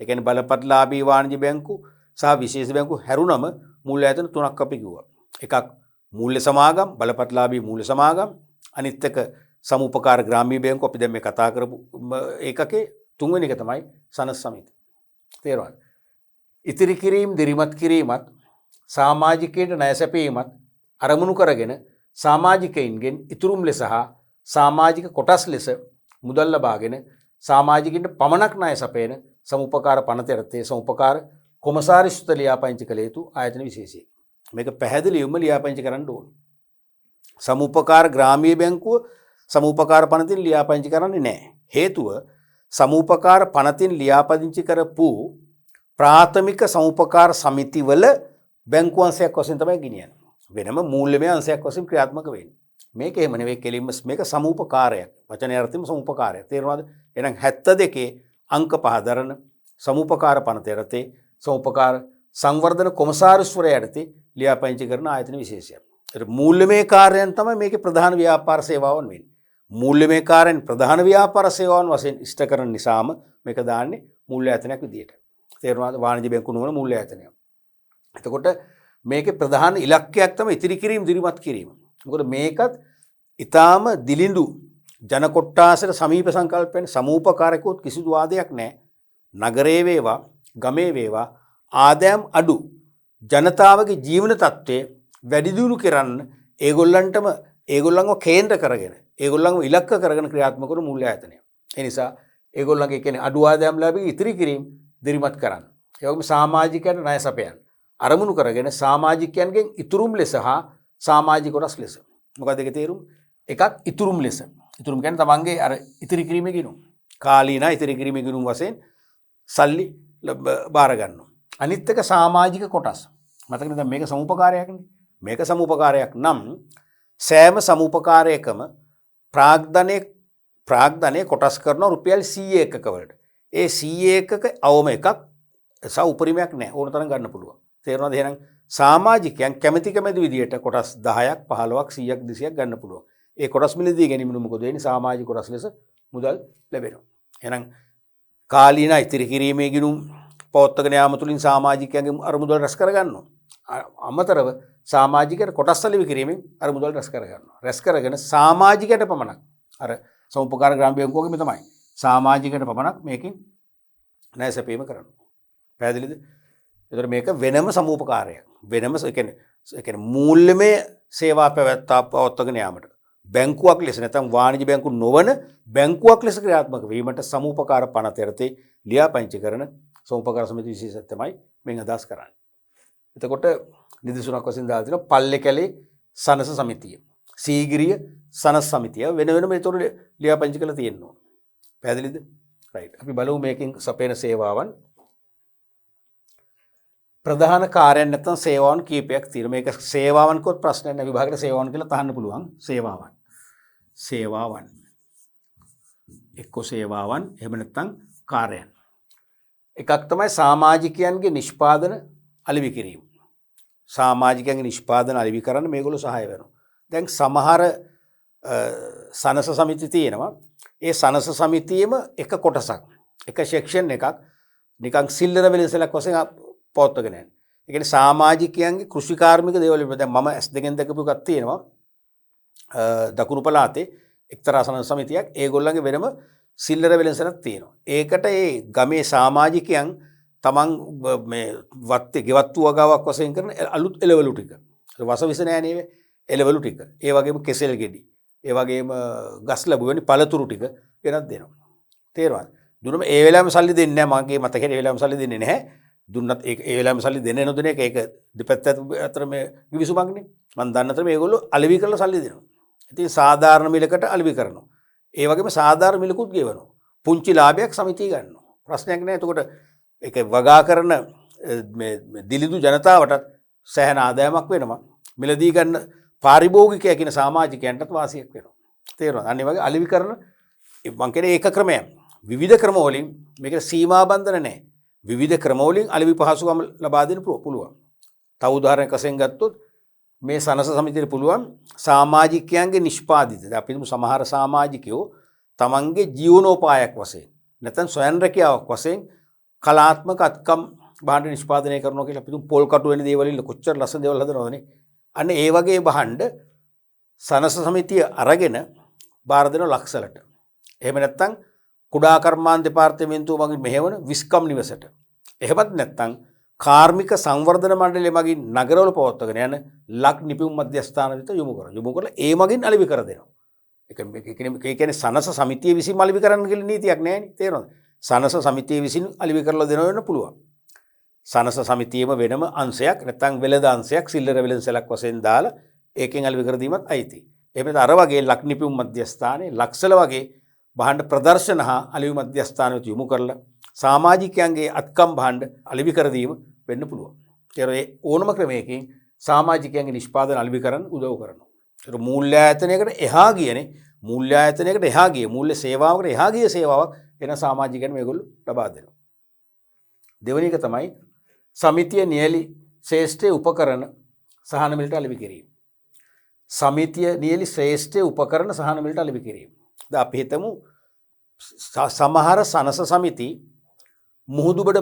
ඒ කියන්නේ බලපත්ලාභී වාණිජ්‍ය බැංකු සහ විශේෂ බැංකු හැරුණම මූල්‍ය ආයතන තුනක් අපි කිව්වා. එකක් මූල්‍ය සමාගම්, බලපත්ලාභී මූල්‍ය සමාගම්, අනිත් එක සමූපකාර ග්‍රාමීය බැංකු. අපි දැන් මේ කතා කරපු ඒකකේ තුන්වෙනි එක තමයි සනස් සමිතිය. තේරුණාද? ඉතිරි කිරීම, දිරිමත් කිරීමත්, සමාජිකයන්ට ණය සැපීමත් අරමුණු කරගෙන සමාජිකයින්ගෙන් ඉතුරුම් ලෙස හා සමාජික කොටස් ලෙස මුදල් ලබාගෙන සමාජිකින්ට පමණක් ණය සපයන සමුපකාර පනත යටතේ සමුපකාර කොමසාරිස්තුත ලියාපදිංචි කළ යුතු ආයතන විශේෂයි. මේක පැහැදිලිවම ලියාපදිංචි කරන්න ඕන. සමුපකාර ග්‍රාමීය බැංකුව සමුපකාර පනතින් ලියාපදිංචි කරන්නේ නැහැ. හේතුව සමුපකාර පනතින් ලියාපදිංචි කරපු ප්‍රාථමික සමුපකාර සමිතිවල බැංකු අංශයක් වශයෙන් තමයි ගෙනියන්නේ. වෙනම මූල්‍යමය අංශයක් වශයෙන් ක්‍රියාත්මක වෙන්නේ. මේක එහෙම නෙවෙයි, කෙලින්ම මේක සමුපකාරයක්. වචනේ අර්ථෙම සමුපකාරයක්. තේරුණාද? එහෙනම් 72 අංක 5 දරන සමුපකාර පනත යටතේ සමුපකාර සංවර්ධන කොමසාරිස්වරයා යටතේ ලියාපදිංචි කරන ආයතන විශේෂයක්. ඒක මූල්‍යමය කාර්යයන් තමයි මේකේ ප්‍රධාන ව්‍යාපාර සේවාවන් වෙන්නේ. මූල්‍යමය කාර්යයන් ප්‍රධාන ව්‍යාපාර සේවාවන් වශයෙන් ඉෂ්ට කරන නිසාම මේක දාන්නේ මූල්‍ය ආයතනයක් විදියට. තේරුණාද? වාණිජ්‍ය බැංකු නොවන මූල්‍ය ආයතනයක්. එතකොට මේකේ ප්‍රධාන ඉලක්කයක් තමයි ඉතිරි කිරීම, දිරිමත් කිරීම. මොකද මේකත් ඊටාම දිලිඳු ජන කොට්ටාසයට සමීප සංකල්පයෙන් සමූපකාරකෝත් කිසිදු වාදයක් නැහැ. නගරයේ වේවා, ගමේ වේවා ආදායම් අඩු ජනතාවගේ ජීවන තත්ත්වය වැඩි දියුණු කරන්න ඒගොල්ලන්ටම ඒගොල්ලන්ව කේන්ද්‍ර කරගෙන ඒගොල්ලන්ව ඉලක්ක කරගෙන ක්‍රියාත්මක කරන මූල්‍ය ආයතනය. ඒ නිසා ඒගොල්ලන්ගේ කියන්නේ අඩු ආදායම් ලාභී ඉතිරි කිරීම දිරිමත් කරන්න. ඒ වගේම සමාජිකයන්ට ණය සපයන්න. අරමුණු කරගෙන සමාජිකයන්ගෙන් ඉතුරුම් ලෙස හා සමාජික කොටස් ලෙස. මොකක්ද ඒකේ තේරුම? එකක් ඉතුරුම් ලෙස. ඉතුරුම් කියන්නේ තමන්ගේ අර ඉතිරි කිරීමේ ගිණුම්. කාලීන ඉතිරි කිරීමේ ගිණුම් වශයෙන් සල්ලි බාර ගන්නවා. අනිත් එක සමාජික කොටස්. මතකනේ දැන් මේක සමුපකාරයක්නේ. මේක සමුපකාරයක් නම් සෑම සමුපකාරයකම ප්‍රාග්ධනයේ කොටස් කරනවා රුපියල් 100 එකක වලට. ඒ 100 එකක අවම එකක් ස උපරිමයක් නැහැ. ඕන තරම් ගන්න පුළුවන්. තේරෙනවද? එහෙනම් සමාජිකයන් කැමැති විදියට කොටස් 10ක් 15ක් 100ක් 200ක් ගන්න පුළුවන්. ඒ කොටස් මිලදී ගැනීම මොකද වෙන්නේ? සමාජික කොටස් ලෙස මුදල් ලැබෙනවා. එහෙනම් කාලීන ඉතිරි කිරීමේ ගිණුම් පවත්වාගෙන යාම තුළින් සමාජිකයන්ගේ අර මුදල් රැස් කර ගන්නවා. අමතරව සමාජිකයට කොටස් සල්ලි කිරීමෙන් අර මුදල් රැස් කර ගන්නවා. රැස් කරගෙන සමාජිකයට පමණක් අර සමුපකාර ග්‍රාම බැංකුවකම තමයි සමාජිකයට පමණක් මේකෙන් ණය සැපීම කරනවා. පැහැදිලිද? ඒතර මේක වෙනම සමුපකාරයක්. වෙනම ඒ කියන්නේ මූල්‍යමය සේවා පවත්වාගෙන යාමට බැංකුවක් ලෙස නැත්නම් වාණිජ බැංකු නොවන බැංකුවක් ලෙස ක්‍රියාත්මක වීමට සමුපකාර පනත යටතේ ලියාපදිංචි කරන සමුපකාර සමිති විශේෂයක් තමයි මෙන් අදහස් කරන්නේ. එතකොට නිදසුනක් වශයෙන් දාලා තියෙනවා පල්ලේකැලේ සනස සමිතිය, සීගිරිය සනස සමිතිය වෙන වෙනම ඒතොර ලියාපදිංචි කරලා තියෙනවා. පැහැදිලිද? රයිට්. අපි බලමු මේකෙන් සපයන සේවාවන්. ප්‍රධාන කාර්යයන් නැත්නම් සේවාවන් කීපයක් තියෙනවා. මේක සේවාවන් කොත් ප්‍රශ්නයක් නෑ. විභාගයට සේවාවන් කියලා තහන්න පුළුවන්. සේවාවන්. එක්ක සේවාවන් එහෙම නැත්නම් කාර්යයන්. එකක් තමයි සමාජිකයන්ගේ නිෂ්පාදන අලෙවි කිරීම. සමාජිකයන්ගේ නිෂ්පාදන අලෙවි කරන්න මේගොල්ලෝ සහාය වෙනවා. දැන් සමහර සනස සමිති තියෙනවා. ඒ සනස සමිතියේම එක කොටසක්, එක සෙක්ෂන් එකක් නිකන් සිල්ලර වෙලෙසලක් වශයෙන් පවත්වාගෙන යන්නේ. ඒ කියන්නේ සමාජිකයන්ගේ කෘෂි කාර්මික දේවල් දැන් මම S2 දැකපු එකක් තියෙනවා. දකුණු පළාතේ එක්තරා සනස සමිතියක් ඒගොල්ලන්ගේ වෙනම සිල්ලර වෙලෙසලක් තියෙනවා. ඒකට ඒ ගමේ සමාජිකයන් තමන් මේ වත්තේ ගෙවත්තු වගාවක් වශයෙන් කරන අලුත් එළවලු ටික. වස විස නෑ නේද? එළවලු ටික. ඒ වගේම කෙසෙල් ගෙඩි. ඒ වගේම ගස් ලැබු වෙන පළතුරු ටික වෙනත් දෙනවා. තේරුණාද? දුන්නම ඒ වෙලාවෙම සල්ලි දෙන්නේ නැහැ. මගේ මතකයේ ඒ වෙලාවෙම සල්ලි දෙන්නේ නැහැ. දුන්නත් ඒ වෙලාවෙම සල්ලි දෙන්නේ නොදෙන එක ඒක දෙපැත්ත අතර මේ විවිසුමක්නේ. මම දන්න අතර මේගොල්ලෝ අලෙවි කරලා සල්ලි දෙනවා. ඉතින් සාධාරණ මිලකට අලෙවි කරනවා. ඒ වගේම සාධාරණ මිලකුත් ගෙවනවා. පුංචි ලාභයක් සමිතිය ගන්නවා. ප්‍රශ්නයක් නැහැ. එතකොට ඒක වගා කරන මේ දිලිඳු ජනතාවටත් සෑහෙන ආදායමක් වෙනවා. මිලදී ගන්න පාරිභෝගිකයා කියන සමාජිකයන්ටත් වාසියක් වෙනවා. තේරෙනවද? අන්න ඒ වගේ අලෙවි කරන මං කියන්නේ ඒක ක්‍රමයක්. විවිධ ක්‍රම වලින් මේකට සීමා බන්ධන නැහැ. විවිධ ක්‍රම වලින් අලෙවි පහසුකම් ලබා දෙන්න පුළුවන්. තව උදාහරණයක් වශයෙන් ගත්තොත් මේ සනස සමිතියට පුළුවන් සමාජිකයන්ගේ නිෂ්පාදිත. අපි හිතමු සමහර සමාජිකයෝ තමන්ගේ ජීවනෝපායක් වශයෙන් නැත්නම් ස්වයං රැකියාවක් වශයෙන් කලාත්මක අත්කම් භාණ්ඩ නිෂ්පාදනය කරනවා කියලා අපි හිතමු පොල් කටු වෙන දේවල් වල කොච්චර ලස්සන දේවල් හදනවනේ. අන්න ඒ වගේ භාණ්ඩ සනස සමිතිය අරගෙන බාර දෙන ලක්ෂලට. එහෙම නැත්නම් කුඩා කර්මාන්ත දෙපාර්තමේන්තුව මගින් මෙහෙවන විස්කම් නිවසට. එහෙමත් නැත්නම් කාර්මික සංවර්ධන මණ්ඩලය මගින් නගරවල පවත්වාගෙන යන ලක් නිපුම් මධ්‍යස්ථාන වෙත යොමු කරලා ඒ මගින් අලෙවි කර දෙනවා. ඒ කියන්නේ සනස සමිතිය විසින් අලෙවි කරන්න කියලා නීතියක් නැහැ නේ. තේරෙනවද? සනස සමිතිය විසින් අලෙවි කරලා දෙනව වෙන්න පුළුවන්. සනස සමිතියේම වෙනම අංශයක් නැත්නම් වෙළඳ අංශයක් සිල්ලර වෙළඳසැලක් වශයෙන් දාලා ඒකෙන් අලෙවි කර දීමත් අයිති. එහෙම නැත්නම් අර වගේ ලක් නිපුම් මධ්‍යස්ථානයේ ලක්ෂල වගේ භාණ්ඩ ප්‍රදර්ශන හා අලෙවි මධ්‍යස්ථාන වෙත යොමු කරලා සමාජිකයන්ගේ අත්කම් භාණ්ඩ අලෙවි කර දීම වෙන්න පුළුවන්. ඒ ඕනම ක්‍රමයකින් සමාජිකයන්ගේ නිෂ්පාදන අලෙවි කරන්න උදව් කරනවා. ඒක මූල්‍ය ආයතනයකට එහා ගියනේ. මූල්‍ය ආයතනයකට එහා ගිය මූල්‍ය සේවාවකට එහා ගිය සේවාවක් එන සමාජිකයන් මේගොල්ලෝ ලබා දෙනවා. දෙවෙනි එක තමයි සමිතිය නියැලි ශ්‍රේෂ්ඨ උපකරණ සහන මිලට අලෙවි කිරීම. සමිතිය නියැලි ශ්‍රේෂ්ඨ උපකරණ සහන මිලට අලෙවි කිරීම. දැන් අපි හිතමු සමහර සනස සමිති මුහුදුබඩ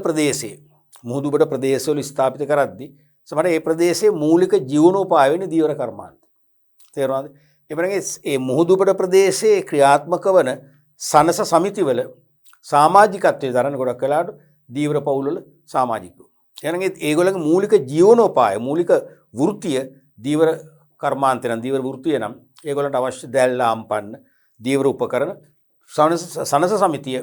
ප්‍රදේශවල ස්ථාපිත කරද්දී සමහර ඒ ප්‍රදේශයේ මූලික ජීවනෝපාය වෙන දීවර කර්මාන්ත. තේරුණාද? ඒ මුහුදුබඩ ප්‍රදේශයේ ක්‍රියාත්මක වන සනස සමිතිවල සමාජිකත්වයේ දරන ගොඩක් වෙලාවට දීවර පවුල්වල සමාජිකයෝ. එහෙනම් ඒගොල්ලන්ගේ මූලික ජීවනෝපාය මූලික වෘත්තිය දීවර කර්මාන්තය නම් දීවර වෘත්තිය නම් ඒගොල්ලන්ට අවශ්‍ය දැල් ආම්පන්න දීවර උපකරණ සනස සමිතිය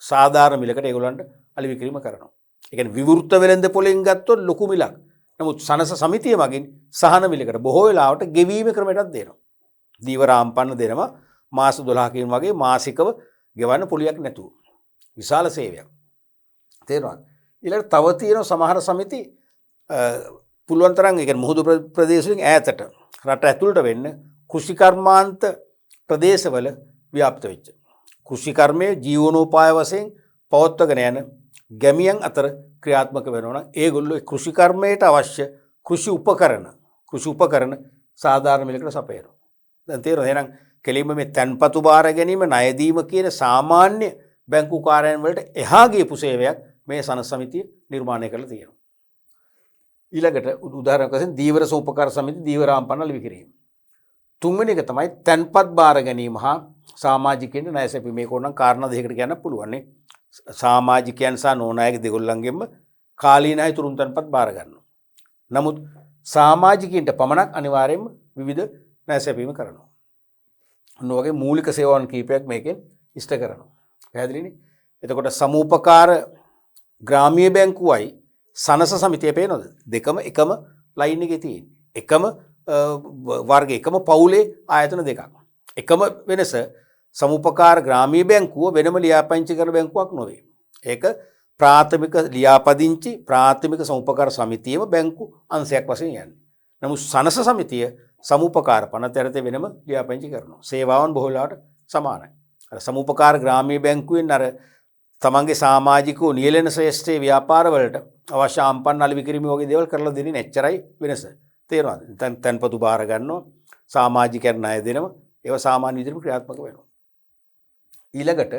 සාධාරණ මිලකට ඒගොල්ලන්ට අලි විකිරීම කරනවා. ඒ කියන්නේ විවෘත වෙළඳ පොලෙන් ගත්තොත් ලොකු මිලක්. නමුත් සනස සමිතිය මගින් සහන මිලකට බොහෝ වෙලාවට ගෙවීම ක්‍රමයටත් දෙනවා. දීවර ආම්පන්න දෙනවා මාස 12කින් වගේ මාසිකව ගෙවන්න පොලියක් නැතුව. විශාල සේවයක්. තේරෙනවද? ඊළඟට තව තියෙන සමහර සමිති පුළුවන් තරම් ඒ කියන්නේ මුහුදු ප්‍රදේශ වලින් ඈතට රට ඇතුළට වෙන්න කෘෂි කර්මාන්ත ප්‍රදේශවල ව්‍යාප්ත වෙච්ච. කෘෂි කර්මයේ ජීවනෝපාය වශයෙන් පවත්වාගෙන යන ගැමියන් අතර ක්‍රියාත්මක වෙනවා නම් ඒගොල්ලෝ කෘෂි කර්මයට අවශ්‍ය කෘෂි උපකරණ සාධාරණ මිලකට සපයනවා. දැන් තේරෙනවද? එහෙනම් කෙලින්ම මේ තන්පතු බාර ගැනීම ණය දීම කියන සාමාන්‍ය බැංකු කාර්යයන් වලට එහා ගියපු සේවයක් මේ සනස සමිතිය නිර්මාණය කරලා තියෙනවා. ඊළඟට උදාහරණයක් වශයෙන් දීවර සෝපකාර සමිති දීවර ආම්පන්න අලි විකිරීම. තුන්වෙනි එක තමයි තන්පත් බාර ගැනීම හා සමාජිකයන්ට ණය සැපීම. මේක ඕනනම් කාරණා දෙකකට කියන්න පුළුවන් නේ. සමාජිකයන් සහ නෝනායක දෙගොල්ලන්ගෙන්ම කාලීන අය තුරුම් තන්පත් බාර ගන්නවා. නමුත් සමාජිකයන්ට පමණක් අනිවාර්යයෙන්ම විවිධ ණය සැපීම කරනවා. ඔන්න වගේ මූලික සේවාවන් කීපයක් මේකෙන් ඉෂ්ට කරනවා. පැහැදිලිනේ? එතකොට සමූපකාර ග්‍රාමීය බැංකුවයි සනස සමිතිය පේනවද? දෙකම එකම ලයින් එකේ තියෙන. එකම වර්ග එකම පවුලේ ආයතන දෙකක්. එකම වෙනස සමූපකාර ග්‍රාමීය බැංකුව වෙනම ලියාපදිංචි කරන බැංකුවක් නොවේ. ඒක ප්‍රාථමික ලියාපදිංචි ප්‍රාථමික සමූපකාර සමිතියේම බැංකු අංශයක් වශයෙන් යන්නේ. නමුත් සනස සමිතිය සමූපකාර පනත යටතේ වෙනම ලියාපදිංචි කරනවා. සේවාවන් බොහෝ වෙලාවට සමානයි. අර සමූපකාර ග්‍රාමීය බැංකුවෙන් අර තමන්ගේ සමාජිකෝ නියැලෙන ශ්‍රේෂ්ඨ ව්‍යාපාරවලට අවශ්‍ය ආම්පන්න අලි විකිරීම වගේ දේවල් කරලා දෙන්නේ නැච්චරයි වෙනස. තේරෙනවද? තන්පතු බාර ගන්නවා සමාජිකයන් ණය දෙනවා. ඒවා සාමාන්‍ය විදිහට ක්‍රියාත්මක වෙනවා. ඊළඟට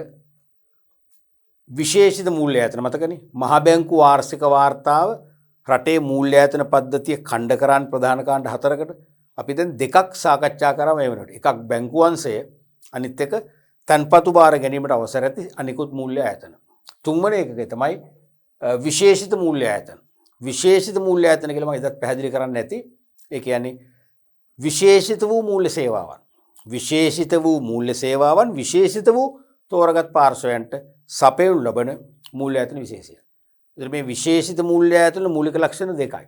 විශේෂිත මූල්‍ය ආයතන මතකනේ මහ බැංකු වාර්ෂික වාර්තාව රටේ මූල්‍ය ආයතන පද්ධතිය ඛණ්ඩ කරන් ප්‍රධාන කාණ්ඩ 4කට අපි දැන් දෙකක් සාකච්ඡා කරා මේ වෙනකොට. එකක් බැංකු අංශය අනිත් එක තන්පතු බාර ගැනීමට අවසර ඇති අනිකුත් මූල්‍ය ආයතන. තුන්වෙනි එකේ තමයි විශේෂිත මූල්‍ය ආයතන. විශේෂිත මූල්‍ය ආයතන කියලා මම ඉදත් පැහැදිලි කරන්න ඇති. ඒ කියන්නේ විශේෂිත වූ මූල්‍ය සේවාවන්. විශේෂිත වූ මූල්‍ය සේවාවන් විශේෂිත වූ තෝරාගත් පාර්ශවයන්ට සපයනු ලබන මූල්‍ය ආයතන විශේෂය. ඉතින් මේ විශේෂිත මූල්‍ය ආයතන මූලික ලක්ෂණ දෙකයි.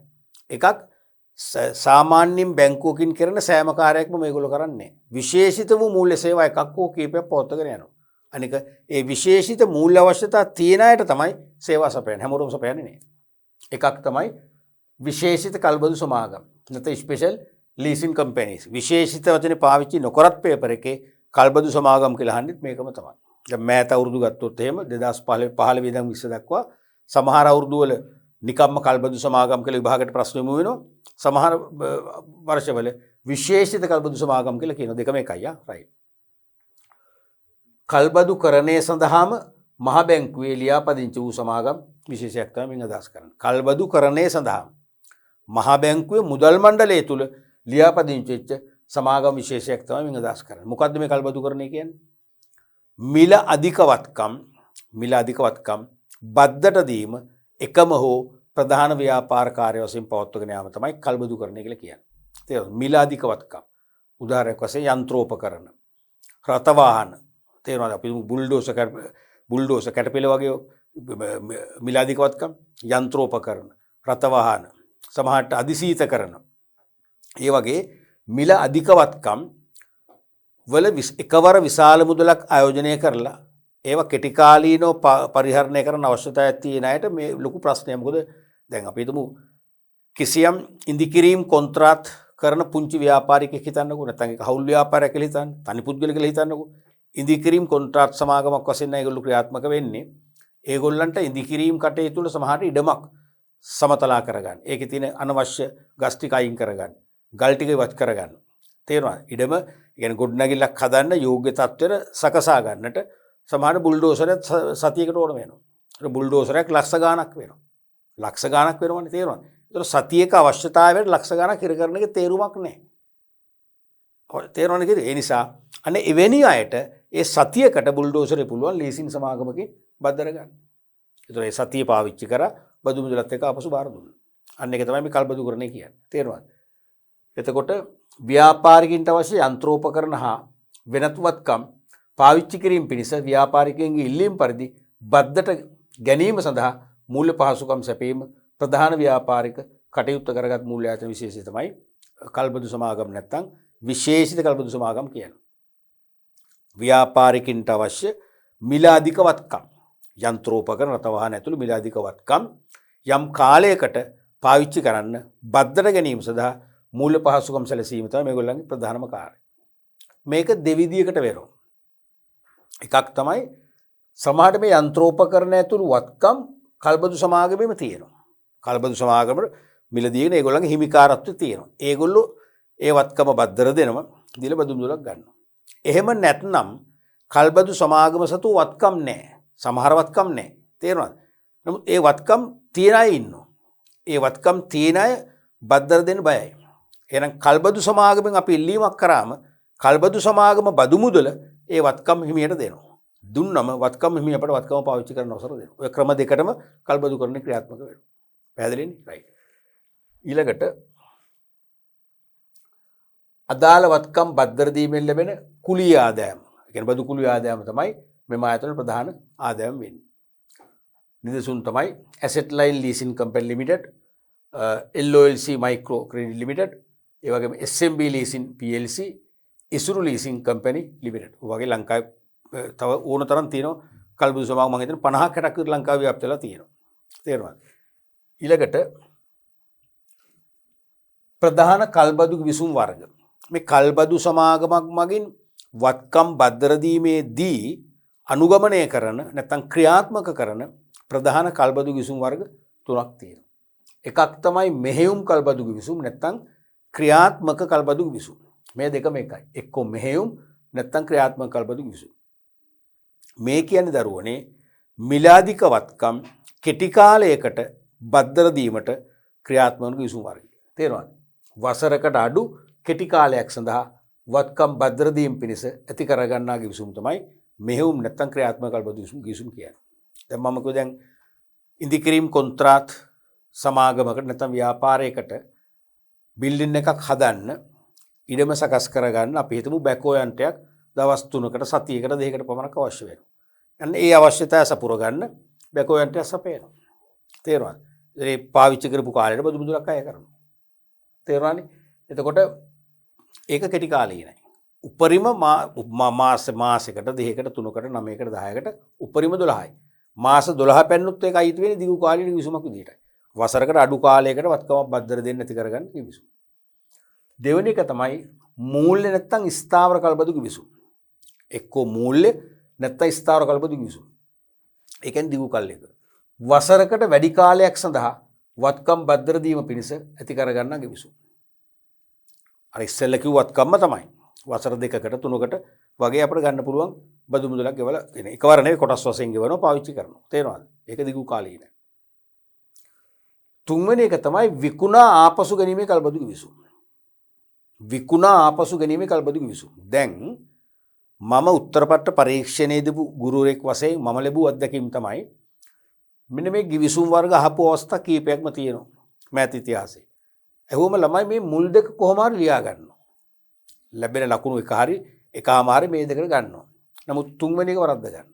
එකක් සාමාන්‍යයෙන් බැංකුවකින් කරන සෑම කාර්යයක්ම මේගොල්ලෝ කරන්නේ. විශේෂිත වූ මූල්‍ය සේවා එකක් හෝ කීපයක් පවත්වාගෙන යනවා. අනික ඒ විශේෂිත මූල්‍ය අවශ්‍යතා තියෙන අයට තමයි සේවා සපයන්නේ. හැමෝටම සපයන්නේ නෑ. එකක් තමයි විශේෂිත කල්බදු සමාගම්. නැත්නම් ස්පෙෂල් ලීසින් කම්පැනිස්. විශේෂිත වචනේ පාවිච්චි නොකරත් පේපර් එකේ කල්බදු සමාගම් කියලා අහන්නේත් මේකම තමයි. දැන් මෑත අවුරුදු ගත්තොත් එහෙම 2015 ඉඳන් 20 දක්වා සමහර අවුරුදු වල නිකම්ම කල්බදු සමාගම් කියලා විභාගයට ප්‍රශ්න යොමු වෙනවා. සමහර වර්ෂවල විශේෂිත කල්බදු සමාගම් කියලා කියන දෙකම එකයි රයිට්. කල්බදු කරණය සඳහාම මහ බැංකුවේ ලියාපදිංචි වූ සමාගම් විශේෂයක් තමයි මින් අදහස් කරන්නේ. කල්බදු කරණය සඳහා මහ බැංකුවේ මුදල් මණ්ඩලය තුල ලියාපදිංචි වෙච්ච සමාගම් විශේෂයක් තමයි මින් අදහස් කරන්නේ. මොකද්ද මේ කල්බදු කරණය කියන්නේ? මිල අධිකවත්කම් බද්දට දීම එකම හෝ ප්‍රධාන ව්‍යාපාර කාර්ය වශයෙන් පවත්වාගෙන යාම තමයි කල්බදුකරණය කියලා කියන්නේ. තේරුණාද? මිල අධිකවත්කම්. උදාහරණයක් වශයෙන් යන්ත්‍රෝපකරණ, රථ වාහන. තේරුණාද? අපි බුල්ඩෝසර් කැටපිල වගේ මිල අධිකවත්කම්, යන්ත්‍රෝපකරණ, රථ වාහන, සමහරට අධිශීතකරණ. ඒ වගේ මිල අධිකවත්කම් වල එකවර විශාල මුදලක් ආයෝජනය කරලා ඒවා කෙටි කාලීනව පරිහරණය කරන්න අවශ්‍යතාවයක් තියෙන අයට මේ ලොකු ප්‍රශ්නයක්. මොකද දැන් අපි හිතමු කිසියම් ඉදිකිරීම් කොන්ත්‍රාත් කරන පුංචි ව්‍යාපාරිකයෙක් හිතන්නකෝ, නැත්නම් ඒක හවුල් ව්‍යාපාරයක් කියලා හිතන්න, තනි පුද්ගලයෙක් කියලා හිතන්නකෝ. ඉදිකිරීම් කොන්ත්‍රාත් සමාගමක් වශයෙන් ඒගොල්ලෝ ක්‍රියාත්මක වෙන්නේ. ඒගොල්ලන්ට ඉදිකිරීම් කටයුතු වල සමහරට ඉඩමක් සමතලා කරගන්න. ඒකේ තියෙන අනවශ්‍ය ගස් ටික අයින් කරගන්න. ගල් ටික ඉවත් කරගන්න. තේරුණාද? ඉඩම කියන්නේ ගොඩනැගිල්ලක් හදන්න යෝග්‍ය තත්ත්වෙට සකසා ගන්නට සමහර බුල්ඩෝසරයක් සතියකට ඕන වෙනවා. ඒක බුල්ඩෝසරයක් ලක්ෂ ගාණක් වෙනවා. ලක්ෂ ගාණක් වෙනවනේ තේරුණාද? ඒතර සතියක අවශ්‍යතාවයට ලක්ෂ ගාණක් ඉර කරන එක තේරුමක් නැහැ. තේරුණාද කිව්වේ? ඒ නිසා අනේ එවැනි අයට ඒ සතියකට බුල්ඩෝසරේ පුළුවන් ලීසින් සමාගමකින් බද්දර ගන්න. ඒතර ඒ සතිය පාවිච්චි කරා බදු මුදලත් එක්ක අපසු බාර දුන්නා. අන්න ඒක තමයි මේ කල්බදුකරණය කියන්නේ. තේරුණාද? එතකොට ව්‍යාපාරිකින්ට අවශ්‍ය යන්ත්‍රෝපකරණ හා වෙනත් වත්කම් පාවිච්චි කිරීම පිණිස ව්‍යාපාරිකයන්ගේ ඉල්ලීම් පරිදි බද්දට ගැනීම සඳහා මූල්‍ය පහසුකම් සැපීම ප්‍රධාන ව්‍යාපාරික කටයුත්ත කරගත් මූල්‍ය ආයතන විශේෂය තමයි කල්බදු සමාගම් නැත්නම් විශේෂිත කල්බදු සමාගම් කියන්නේ. ව්‍යාපාරිකින්ට අවශ්‍ය මිලාධික වත්කම් යන්ත්‍රෝපකරණ රත වාහන ඇතුළු මිලාධික වත්කම් යම් කාලයකට පාවිච්චි කරන්න බද්දට ගැනීම සඳහා මූල්‍ය පහසුකම් සැලසීම තමයි මේගොල්ලන්ගේ ප්‍රධානම කාර්යය. මේක දෙවිදියකට වෙනවා. එකක් තමයි සමහරට මේ යන්ත්‍රෝපකරණ ඇතුළු වත්කම් කල්බදු සමාගමේම තියෙනවා. කල්බදු සමාගමේ මිලදීගෙන ඒගොල්ලන්ගේ හිමිකාරත්වය තියෙනවා. ඒගොල්ලෝ ඒ වත්කම බද්දර දෙනවා. දීලා බදු මුදලක් ගන්නවා. එහෙම නැත්නම් කල්බදු සමාගම සතු වත්කම් නැහැ. සමහර වත්කම් නැහැ. තේරෙනවද? නමුත් ඒ වත්කම් තියන අය ඉන්නවා. ඒ වත්කම් තියන අය බද්දර දෙන්න බයයි. එහෙනම් කල්බදු සමාගමෙන් අපි ඉල්ලීමක් කරාම කල්බදු සමාගම බදු මුදල ඒ වත්කම් හිමියට දෙනවා. දුන්නම වත්කම් හිමිය අපට වත්කම පාවිච්චි කරන්න අවසර දෙනවා. ඔය ක්‍රම දෙකටම කල්බදු කරන්නේ ක්‍රියාත්මක වෙනවා. පැහැදිලිනේ? රයිට්. ඊළඟට අදාළ වත්කම් බද්දර දීමෙන් ලැබෙන කුලී ආදායම. ඒ කියන්නේ බදු කුලී ආදායම තමයි මෙම ආයතන ප්‍රධාන ආදායම වෙන්නේ. නිදසුන් තමයි Asset Line Leasing Company Limited, LOLC Micro Credit Limited, ඒ වගේම SMB Leasing PLC, ඉසුරු Leasing Company Limited. ඔයගේ ලංකාවේ තව ඕන තරම් තියෙනවා කල්බදු සමාගම මම හිතන්නේ 50ක් 60ක් විතර ලංකාවේ ව්‍යාප්ත වෙලා තියෙනවා. තේරුණාද? ඊළඟට ප්‍රධාන කල්බදු විසුම් වර්ග. මේ කල්බදු සමාගමක් මගින් වත්කම් බද්දර දීමේදී අනුගමනය කරන නැත්නම් ක්‍රියාත්මක කරන ප්‍රධාන කල්බදු විසුම් වර්ග තුනක් තියෙනවා. එකක් තමයි මෙහෙයුම් කල්බදු විසුම් නැත්නම් ක්‍රියාත්මක කල්බදු විසුම්. මේ දෙකම එකයි. එක්කෝ මෙහෙයුම් නැත්නම් ක්‍රියාත්මක කල්බදු විසුම්. මේ කියන්නේ දරුවනේ මිලාදික වත්කම් කෙටි කාලයකට බද්දර දීමට ක්‍රියාත්මක විසුම් වර්ගය. තේරුණාද? වසරකට අඩු කෙටි කාලයක් සඳහා වත්කම් බද්දර දීම පිණිස ඇති කරගන්නා විසුම් තමයි මෙහෙයුම් නැත්නම් ක්‍රියාත්මක කල්බදු විසුම් කියන්නේ. දැන් මම කිව්වා දැන් ඉදිකිරීම් කොන්ත්‍රාත් සමාගමකට නැත්නම් ව්‍යාපාරයකට බිල්ඩින් එකක් හදන්න ඉඩම සකස් කරගන්න අපි හිතමු බැකෝ යන්ත්‍රයක් දවස් 3කට සතියකට දෙකකට පමණක් අවශ්‍ය වෙනවා. අන්න ඒ අවශ්‍යතාවය සපුර ගන්න බැකෝ යන්ත්‍රයක් සපයනවා. තේරුණාද? ඒ පාවිච්චි කරපු කාලයට බදු මුදලක් අය කරනවා. තේරුණානේ? එතකොට ඒක කෙටි කාලීනයි. උපරිම මාසයකට දෙකකට 3කට 9කට 10කට උපරිම 12යි. මාස 12 පැන්නොත් ඒක අයිති වෙන්නේ දිගු කාලීන විසුමක් විදිහටයි. වසරකට අඩු කාලයකට වත්කමක් බද්දර දෙන්න ඇති කරගන්න විසුම. දෙවෙනි එක තමයි මූල්‍ය නැත්නම් ස්ථාවර කල්බදු විසුම්. එක්කෝ මූල්‍ය නැත්නම් ස්ථාවර කල්බදු විසුම්. ඒ කියන්නේ දිගු කාලයක. වසරකට වැඩි කාලයක් සඳහා වත්කම් බද්දර දීම පිණිස ඇති කරගන්න විසුම්. අර ඉස්සෙල්ලා කිව්ව වත්කම්ම තමයි. වසර 2කට 3කට වගේ අපිට ගන්න පුළුවන් බදු මුදලක් ගෙවලා එන. එකවර නෙවෙයි කොටස් වශයෙන් ගෙවනවා පාවිච්චි කරනවා. තේරෙනවද? ඒක දිගු කාලීන. තුන්වෙනි එක තමයි විකුණා ආපසු ගැනීමේ කල්බදු විසුම්. විකුණා ආපසු ගැනීමේ කල්බදු විසුම්. දැන් මම උත්තරපත්‍ර පරීක්ෂණයේ දීපු ගුරුවරයෙක් වශයෙන් මම ලැබුව අත්දැකීම් තමයි මෙන්න මේ විසුම් වර්ග අහපු අවස්ථා කීපයක්ම තියෙනවා මෑත ඉතිහාසයේ. එහුවම ළමයි මේ මුල් දෙක කොහොම හරි ලියා ගන්නවා. ලැබෙන ලකුණු එක හරි එකම හරි මේ දෙකට ගන්නවා. නමුත් තුන්වෙනි එක වරද්ද ගන්නවා.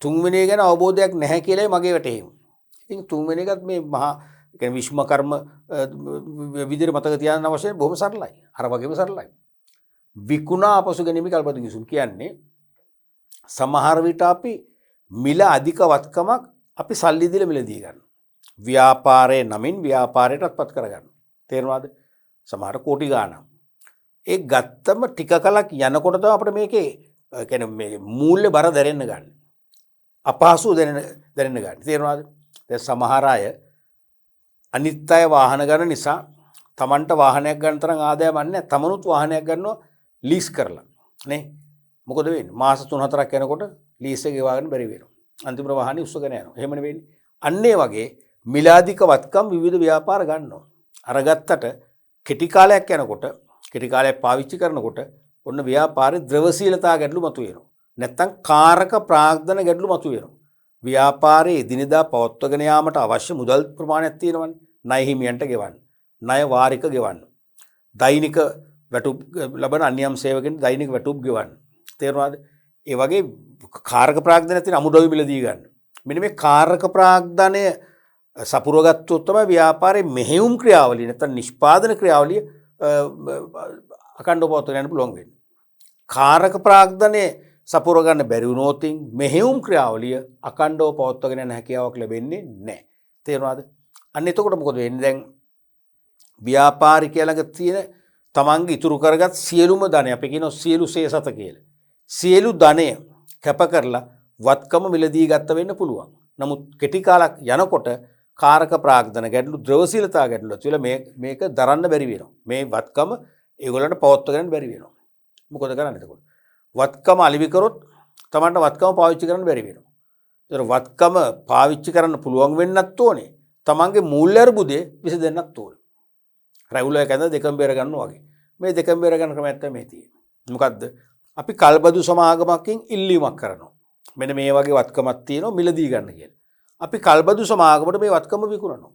තුන්වෙනි එක ගැන අවබෝධයක් නැහැ කියලායි මගේ වැටහීම. ඉතින් තුන්වෙනි එකත් මේ මහා කියන්නේ විශ්වකර්ම විදිහට මතක තියාගන්න අවශ්‍ය බොහොම සරලයි. අර වගේම සරලයි. විකුණා ආපසු ගැනීම කල්බදු විසුම් කියන්නේ සමහර විට අපි මිල අධික වත්කමක් අපි සල්ලි දීලා මිලදී ගන්නවා. ව්‍යාපාරයේ නමින් ව්‍යාපාරයටත් පත් කරගන්නවා. තේරුණාද? සමහර කෝටි ගාණක්. ඒ ගත්තම ටික කලක් යනකොට තමයි අපිට මේකේ කියන්නේ මේ මූල්‍ය බර දැනෙන්න ගන්න. අපහසු දැනෙන්න ගන්න. තේරුණාද? දැන් සමහර අය අනිත් අය වාහන ගන්න නිසා Tamanට වාහනයක් ගන්න තරම් ආදායමක් නැහැ. තමනුත් වාහනයක් ගන්නවා ලීස් කරලා. නේ? මොකද වෙන්නේ? මාස 3-4ක් යනකොට ලීස් එක ගෙවාගෙන බැරි වෙනවා. අන්තිමට වාහනේ උස්සගෙන යනවා. එහෙමනේ වෙන්නේ. අන්න ඒ වගේ මිලාදික වත්කම් විවිධ ව්‍යාපාර ගන්නවා. අරගත්තට කෙටි කාලයක් යනකොට කෙටි කාලයක් පාවිච්චි කරනකොට ඔන්න ව්‍යාපාරේ ද්‍රවශීලතා ගැටලු මතුවෙනවා. නැත්තම් කාරක ප්‍රාග්ධන ගැටලු මතුවෙනවා. ව්‍යාපාරයේ එදිනෙදා පවත්වාගෙන යාමට අවශ්‍ය මුදල් ප්‍රමාණයක් තියෙනවනේ. ණය හිමියන්ට ගෙවන්න. ණය වාරික ගෙවන්න. දෛනික වැටුප් ලබන අන්‍යම් සේවකෙන් දෛනික වැටුප් ගෙවන්න. තේරුණාද? ඒ වගේ කාරක ප්‍රාග්ධනයක් තියෙන අමුද්‍රව්‍ය මිලදී ගන්න. මෙන්න මේ කාරක ප්‍රාග්ධනය සපුරගත්තොත් තමයි ව්‍යාපාරයේ මෙහෙයුම් ක්‍රියාවලිය නැත්නම් නිෂ්පාදන ක්‍රියාවලිය අකණ්ඩව පවත්වාගෙන යන්න පුළුවන් වෙන්නේ. කාරක ප්‍රාග්ධනය සපුර ගන්න බැරි වුණොත් මෙහෙයුම් ක්‍රියාවලිය අකණ්ඩව පවත්වාගෙන යන හැකියාවක් ලැබෙන්නේ නැහැ. තේරුණාද? අන්න එතකොට මොකද වෙන්නේ? දැන් ව්‍යාපාරිකයා ළඟ තියෙන තමන්ගේ ඉතුරු කරගත් සියලුම ධනය අපි කියනවා සියලු සේසත කියලා. සියලු ධනය කැප කරලා වත්කම මිලදී ගත්ත වෙන්න පුළුවන්. නමුත් කෙටි කාලයක් යනකොට කාරක ප්‍රාග්ධන ගැටලු ද්‍රවශීලතා ගැටලු ඇතුළ මේක දරන්න බැරි වෙනවා. මේ වත්කම ඒගොල්ලන්ට පවත්වාගෙන බැරි වෙනවා. මොකද කරන්නේ එතකොට? වත්කම අලිවි කරොත් තමන්ට වත්කම පාවිච්චි කරන්න බැරි වෙනවා. ඒතර වත්කම පාවිච්චි කරන්න පුළුවන් වෙන්නත් ඕනේ. තමන්ගේ මූල්‍ය අර්බුදය විසඳෙන්නත් ඕනේ. රැවුල එක ඇඳ දෙකම බේර ගන්නවා වගේ. මේ දෙකම බේර ගන්න ක්‍රමයක් තමයි මේ තියෙන්නේ. මොකද්ද? අපි කල්බදු සමාගමකින් ඉල්ලීමක් කරනවා. මෙන්න මේ වගේ වත්කමක් තියෙනවා මිලදී ගන්න කියලා. අපි කල්බදු සමාගමට මේ වත්කම විකුණනවා.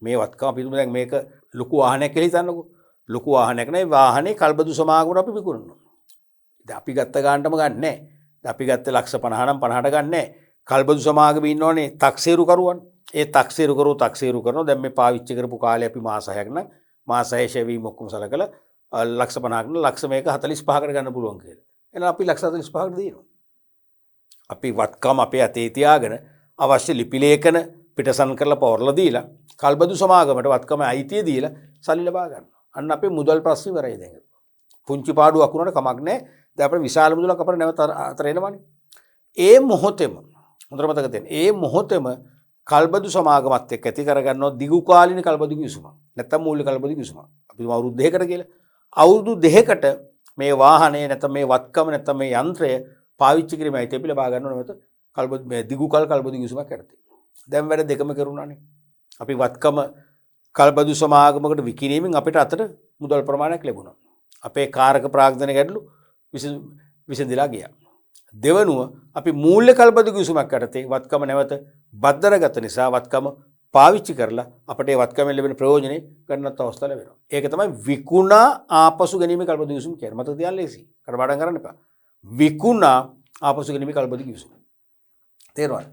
මේ වත්කම අපි දැන් මේක ලොකු වාහනයක් කියලා හිතන්නකෝ. ලොකු වාහනයක් නෙවෙයි වාහනේ කල්බදු සමාගමට අපි විකුණනවා. දැන් අපි ගත්ත ගානටම ගන්නෑ. දැන් අපි ගත්තේ ලක්ෂ 50 නම් 50ට ගන්නෑ. කල්බදු සමාගමේ ඉන්නෝනේ තක්සේරු කරුවන්. ඒ තක්සේරු කරනවා. දැන් මේ පාවිච්චි කරපු කාලේ අපි මාස 6ක් නම් මාස 6 ෂෙවීම ඔක්කොම සලකලා ලක්ෂ 50ක් නම් ලක්ෂ මේක 45කට ගන්න පුළුවන් කියලා. එහෙනම් අපි ලක්ෂ 45කට දෙනවා. අපි වත්කම අපේ අතේ තියාගෙන අවශ්‍ය ලිපි ලේඛන පිටසන් කරලා පවර්ලා දීලා කල්බදු සමාගමට වත්කම අයිතිය දීලා සල්ලි ලබා ගන්නවා. අන්න අපේ මුදල් ප්‍රශ්නේ ඉවරයි දැන්. පුංචි පාඩුවක් වුණාට කමක් නැහැ. දැන් අපේ විශාල මුදලක් අපිට නැවත අතර එනවනේ. ඒ මොහොතේම හොඳට මතක තියාගන්න. ඒ මොහොතේම කල්බදු සමාගමත් එක්ක ඇති කරගන්නවා දිගු කාලින කල්බදු කිවිසුමක්. නැත්තම් මූල්‍ය කල්බදු කිවිසුමක්. අපි අවුරුදු 2කට කියලා. අවුරුදු 2කට මේ වාහනේ නැත්නම් මේ වත්කම නැත්නම් මේ යන්ත්‍රය පාවිච්චි කිරීමයි තෙපි ලබා ගන්න ඕනේ මත කල්බදු මේ දිගු කල්බදු කිවිසුමක් යටතේ. දැන් වැඩ දෙකම කරුණානේ. අපි වත්කම කල්බදු සමාගමකට විකිණීමෙන් අපිට අතට මුදල් ප්‍රමාණයක් ලැබුණා. අපේ කාරක ප්‍රාග්ධන ගැටලු විසඳලා ගියා. දෙවනුව අපි මූල්‍ය කල්බදු කිවිසුමක් යටතේ වත්කම නැවත බද්දරගත නිසා වත්කම පාවිච්චි කරලා අපට ඒ වත්කමෙන් ලැබෙන ප්‍රයෝජනෙ ගන්නත් අවස්ථාව ලැබෙනවා. ඒක තමයි විකුණා ආපසු ගැනීම කල්බදු කිවිසුම කියන්නේ. මතක තියාගන්න ලේසි. කරපාඩම් කරන්න එපා. විකුණා ආපසු ගැනීම කල්බදු කිවිසුම. තේරුණාද?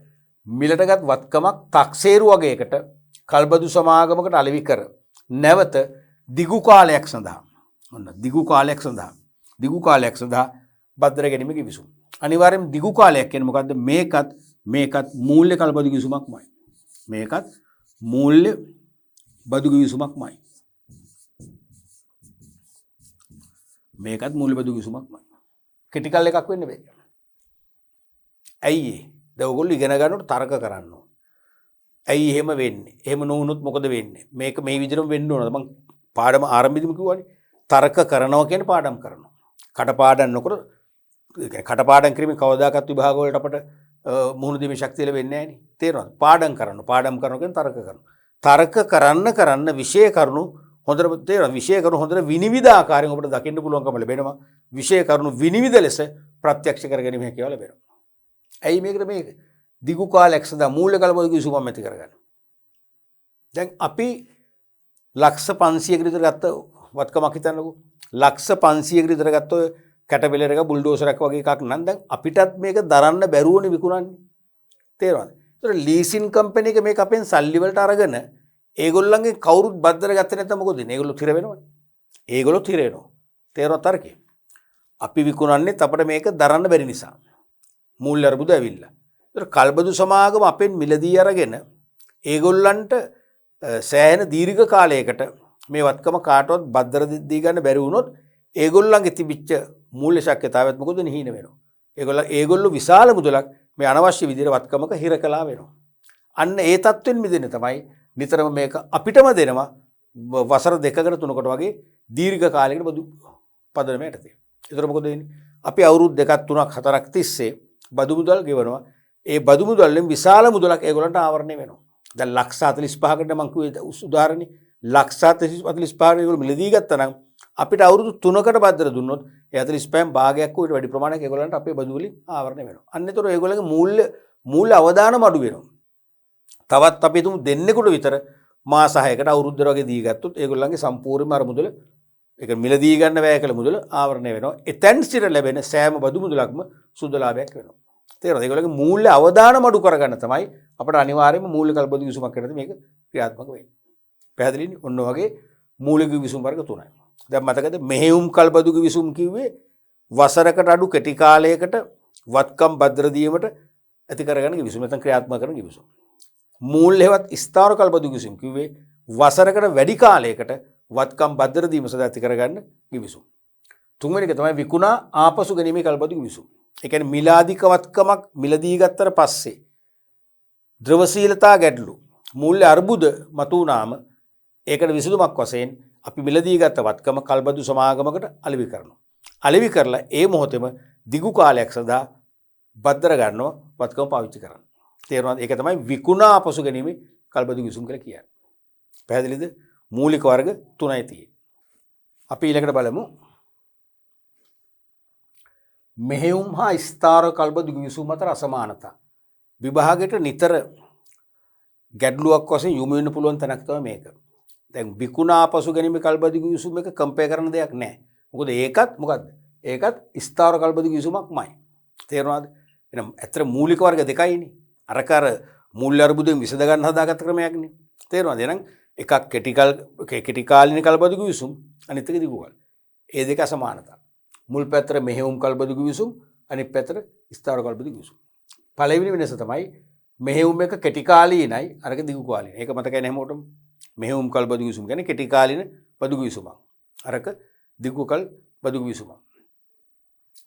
මිලටගත් වත්කමක් තක්සේරු වගේකට කල්බදු සමාගමකට අලෙවි කර නැවත දිගු කාලයක් සඳහා බද්දර ගැනීම කිවිසුම. අනිවාර්යෙන් දිගු කාලයක් කියන්නේ මොකද්ද? මේකත් මූල්‍ය කල්බදු කිවිසුමක්මයි. මේකත් මූල්‍ය බදු කිවිසුමක්මයි. කෙටි කාල එකක් වෙන්න බෑ. ඇයි ඒ? දැන් ඔයගොල්ලෝ ඉගෙන ගන්නකොට තර්ක කරන්න ඕන. ඇයි එහෙම වෙන්නේ? එහෙම නොවුනොත් මොකද වෙන්නේ? මේක මේ විදිහටම වෙන්න ඕනද? මම පාඩම ආරම්භයේදීම කිව්වනේ. තර්ක කරනවා කියන්නේ පාඩම් කරනවා. කටපාඩම් නොකර කටපාඩම් කිරීමෙන් කවදාකවත් විභාග වලට අපට මුහුණ දීමේ ශක්තිය ලැබෙන්නේ නැහැ නේ. තේරෙනවද? පාඩම් කරනවා කියන්නේ තර්ක කරනවා. තර්ක කරන්න විෂය කරුණු හොඳට තේරෙනවා. විෂය කරුණු හොඳට විනිවිද ආකාරයෙන් ඔබට දකින්න පුළුවන්කම ලැබෙනවා. විෂය කරුණු විනිවිද ලෙස ප්‍රත්‍යක්ෂ කර ගැනීම හැකියාව ලැබෙනවා. ඇයි මේකට මේක දිගු කාලයක් සඳහා මූල්‍ය කල්බදු කිවිසුමක් ඇති කරගන්න. දැන් අපි ලක්ෂ 500කට විතර ගත්ත වත්කමක් හිතන්නකෝ. ලක්ෂ 500කට විතර ගත්ත ඔය කැටපිලර් එක බුල්ඩෝසරයක් වගේ එකක් නම් දැන් අපිටත් මේක දරන්න බැරුවනේ විකුණන්නේ. තේරෙනවද? ඒතර ලීසින් කම්පැනි එක මේක අපෙන් සල්ලි වලට අරගෙන ඒගොල්ලන්ගේ කවුරුත් බද්දර ගත්තේ නැත්නම් මොකද වෙන්නේ? ඒගොල්ලෝ තිර වෙනවනේ. ඒගොල්ලෝ තිර වෙනවා. තේරෙනවද තරකේ? අපි විකුණන්නේ අපිට මේක දරන්න බැරි නිසා. මූල්‍ය අර්බුද ඇවිල්ලා. ඒතර කල්බදු සමාගම අපෙන් මිලදී අරගෙන ඒගොල්ලන්ට සෑහෙන දීර්ඝ කාලයකට මේ වත්කම කාටවත් බද්දර දී ගන්න බැරි වුණොත් ඒගොල්ලන්ගේ තිබිච්ච මූල්‍ය ශක්තියතාවයත් මොකද නිහින වෙනවා. ඒගොල්ලෝ විශාල මුදලක් මේ අනවශ්‍ය විදිහට වත්කමක හිර කළා වෙනවා. අන්න ඒ තත්ත්වෙන් මිදෙන්න තමයි නිතරම මේක අපිටම දෙනවා වසර 2කට 3කට වගේ දීර්ඝ කාලයකට බදු පදනම යටතේ. ඒතර මොකද වෙන්නේ? අපි අවුරුදු 2ක් 3ක් 4ක් තිස්සේ බදු මුදල් ගෙවනවා. ඒ බදු මුදල්ෙන් විශාල මුදලක් ඒගොල්ලන්ට ආවරණය වෙනවා. දැන් ලක්ෂ 45කට මම කිව්වේ උදාහරණේ ලක්ෂ 45කට ඒගොල්ලෝ මිලදී ගත්තා නම් අපිට අවුරුදු 3කට බද්දර දුන්නොත් ඒ 45න් භාගයක් උඩ වැඩි ප්‍රමාණයක් ඒගොල්ලන්ට අපේ බදු වලින් ආවරණය වෙනවා. අන්න ඒතර ඒගොල්ලන්ගේ මූල්‍ය අවදානම අඩු වෙනවා. තවත් අපි තුමු දෙන්නෙකුට විතර මාස 6කට අවුරුද්දකට වගේ දී ගත්තොත් ඒගොල්ලන්ගේ සම්පූර්ණම අර මුදල ඒක මිලදී ගන්න වැය කළ මුදල ආවරණය වෙනවා. එතෙන් සිට ලැබෙන සෑම බදු මුදලක්ම සුද්ධ ලාභයක් වෙනවා. තේරෙනවද? ඒගොල්ලෝගේ මූල්‍ය අවදානම අඩු කරගන්න තමයි අපිට අනිවාර්යයෙන්ම මූල්‍ය කල්බදු විසුමක් කරද්දී මේක ක්‍රියාත්මක වෙන්නේ. පැහැදිලිනේ? ඔන්න ඔයගේ මූලික විසුම් වර්ග තුනයි. දැන් මතකද මෙහෙයුම් කල්බදු විසුම් කිව්වේ වසරකට අඩු කෙටි කාලයකට වත්කම් භද්‍ර දීමට ඇති කරගන්න විසුම් නැත්නම් ක්‍රියාත්මක කරන විසුම්. මූල්‍යවත් ස්ථාවර කල්බදු විසුම් කිව්වේ වසරකට වැඩි කාලයකට වත්කම් භද්‍ර දීම සඳහා ඇති කරගන්න විසුම්. තුන්වෙනි එක තමයි විකුණා ආපසු ගැනීමේ කල්බදු විසුම්. ඒ කියන්නේ මිලාදික වත්කමක් මිලදී ගත්තට පස්සේ ද්‍රවශීලතා ගැටලු මූල්‍ය අර්බුද මතු වුණාම ඒකට විසඳුමක් වශයෙන් අපි මිලදී ගත්ත වත්කම කල්බදු සමාගමකට අලෙවි කරනවා. අලෙවි කරලා ඒ මොහොතේම දිගු කාලයක් සඳහා භද්‍ර ගන්නවා වත්කම පාවිච්චි කරන්න. තේරුණාද? ඒක තමයි විකුණා ආපසු ගැනීමේ කල්බදු විසුම් කියලා කියන්නේ. පැහැදිලිද? මූලික වර්ග තුනයි තියෙන්නේ. අපි ඊළඟට බලමු මෙහෙයුම් හා ස්ථාවර කල්බදු විසුම් අතර අසමානතා. විභාගයට නිතර ගැටලුවක් වශයෙන් යොමු වෙන්න පුළුවන් තැනක් තමයි මේක. දැන් විකුණා ආපසු ගැනීමේ කල්බදු විසුම් එක කම්පෙයාර් කරන දෙයක් නැහැ. මොකද ඒකත් මොකද්ද? ඒකත් ස්ථාවර කල්බදු විසුමක්මයි. තේරුණාද? එහෙනම් ඇත්තට මූලික වර්ග දෙකයිනේ. අරකර මූල්‍ය අර්බුදයෙන් විසඳ ගන්න හදාගත්ත ක්‍රමයක්නේ. තේරුණාද? එහෙනම් එකක් කෙටි කාලින කල්බදු විසුම් අනිත් එක දිගු කාල. ඒ දෙක අසමානතා. මුල් පැත්තට මෙහෙයුම් කල්බදු විසුම් අනිත් පැත්තට ස්ථාවර කල්බදු විසුම්. පළවෙනි වෙනස තමයි මෙහෙයුම් එක කෙටි කාලීනයි අරක දිගු කාලීන. ඒක මතකයි නේ හැමෝටම. මෙහෙයුම් කල්බදු විසුම් කියන්නේ කෙටි කාලීන බදු විසුමක්. අරක දිගු කල් බදු විසුමක්.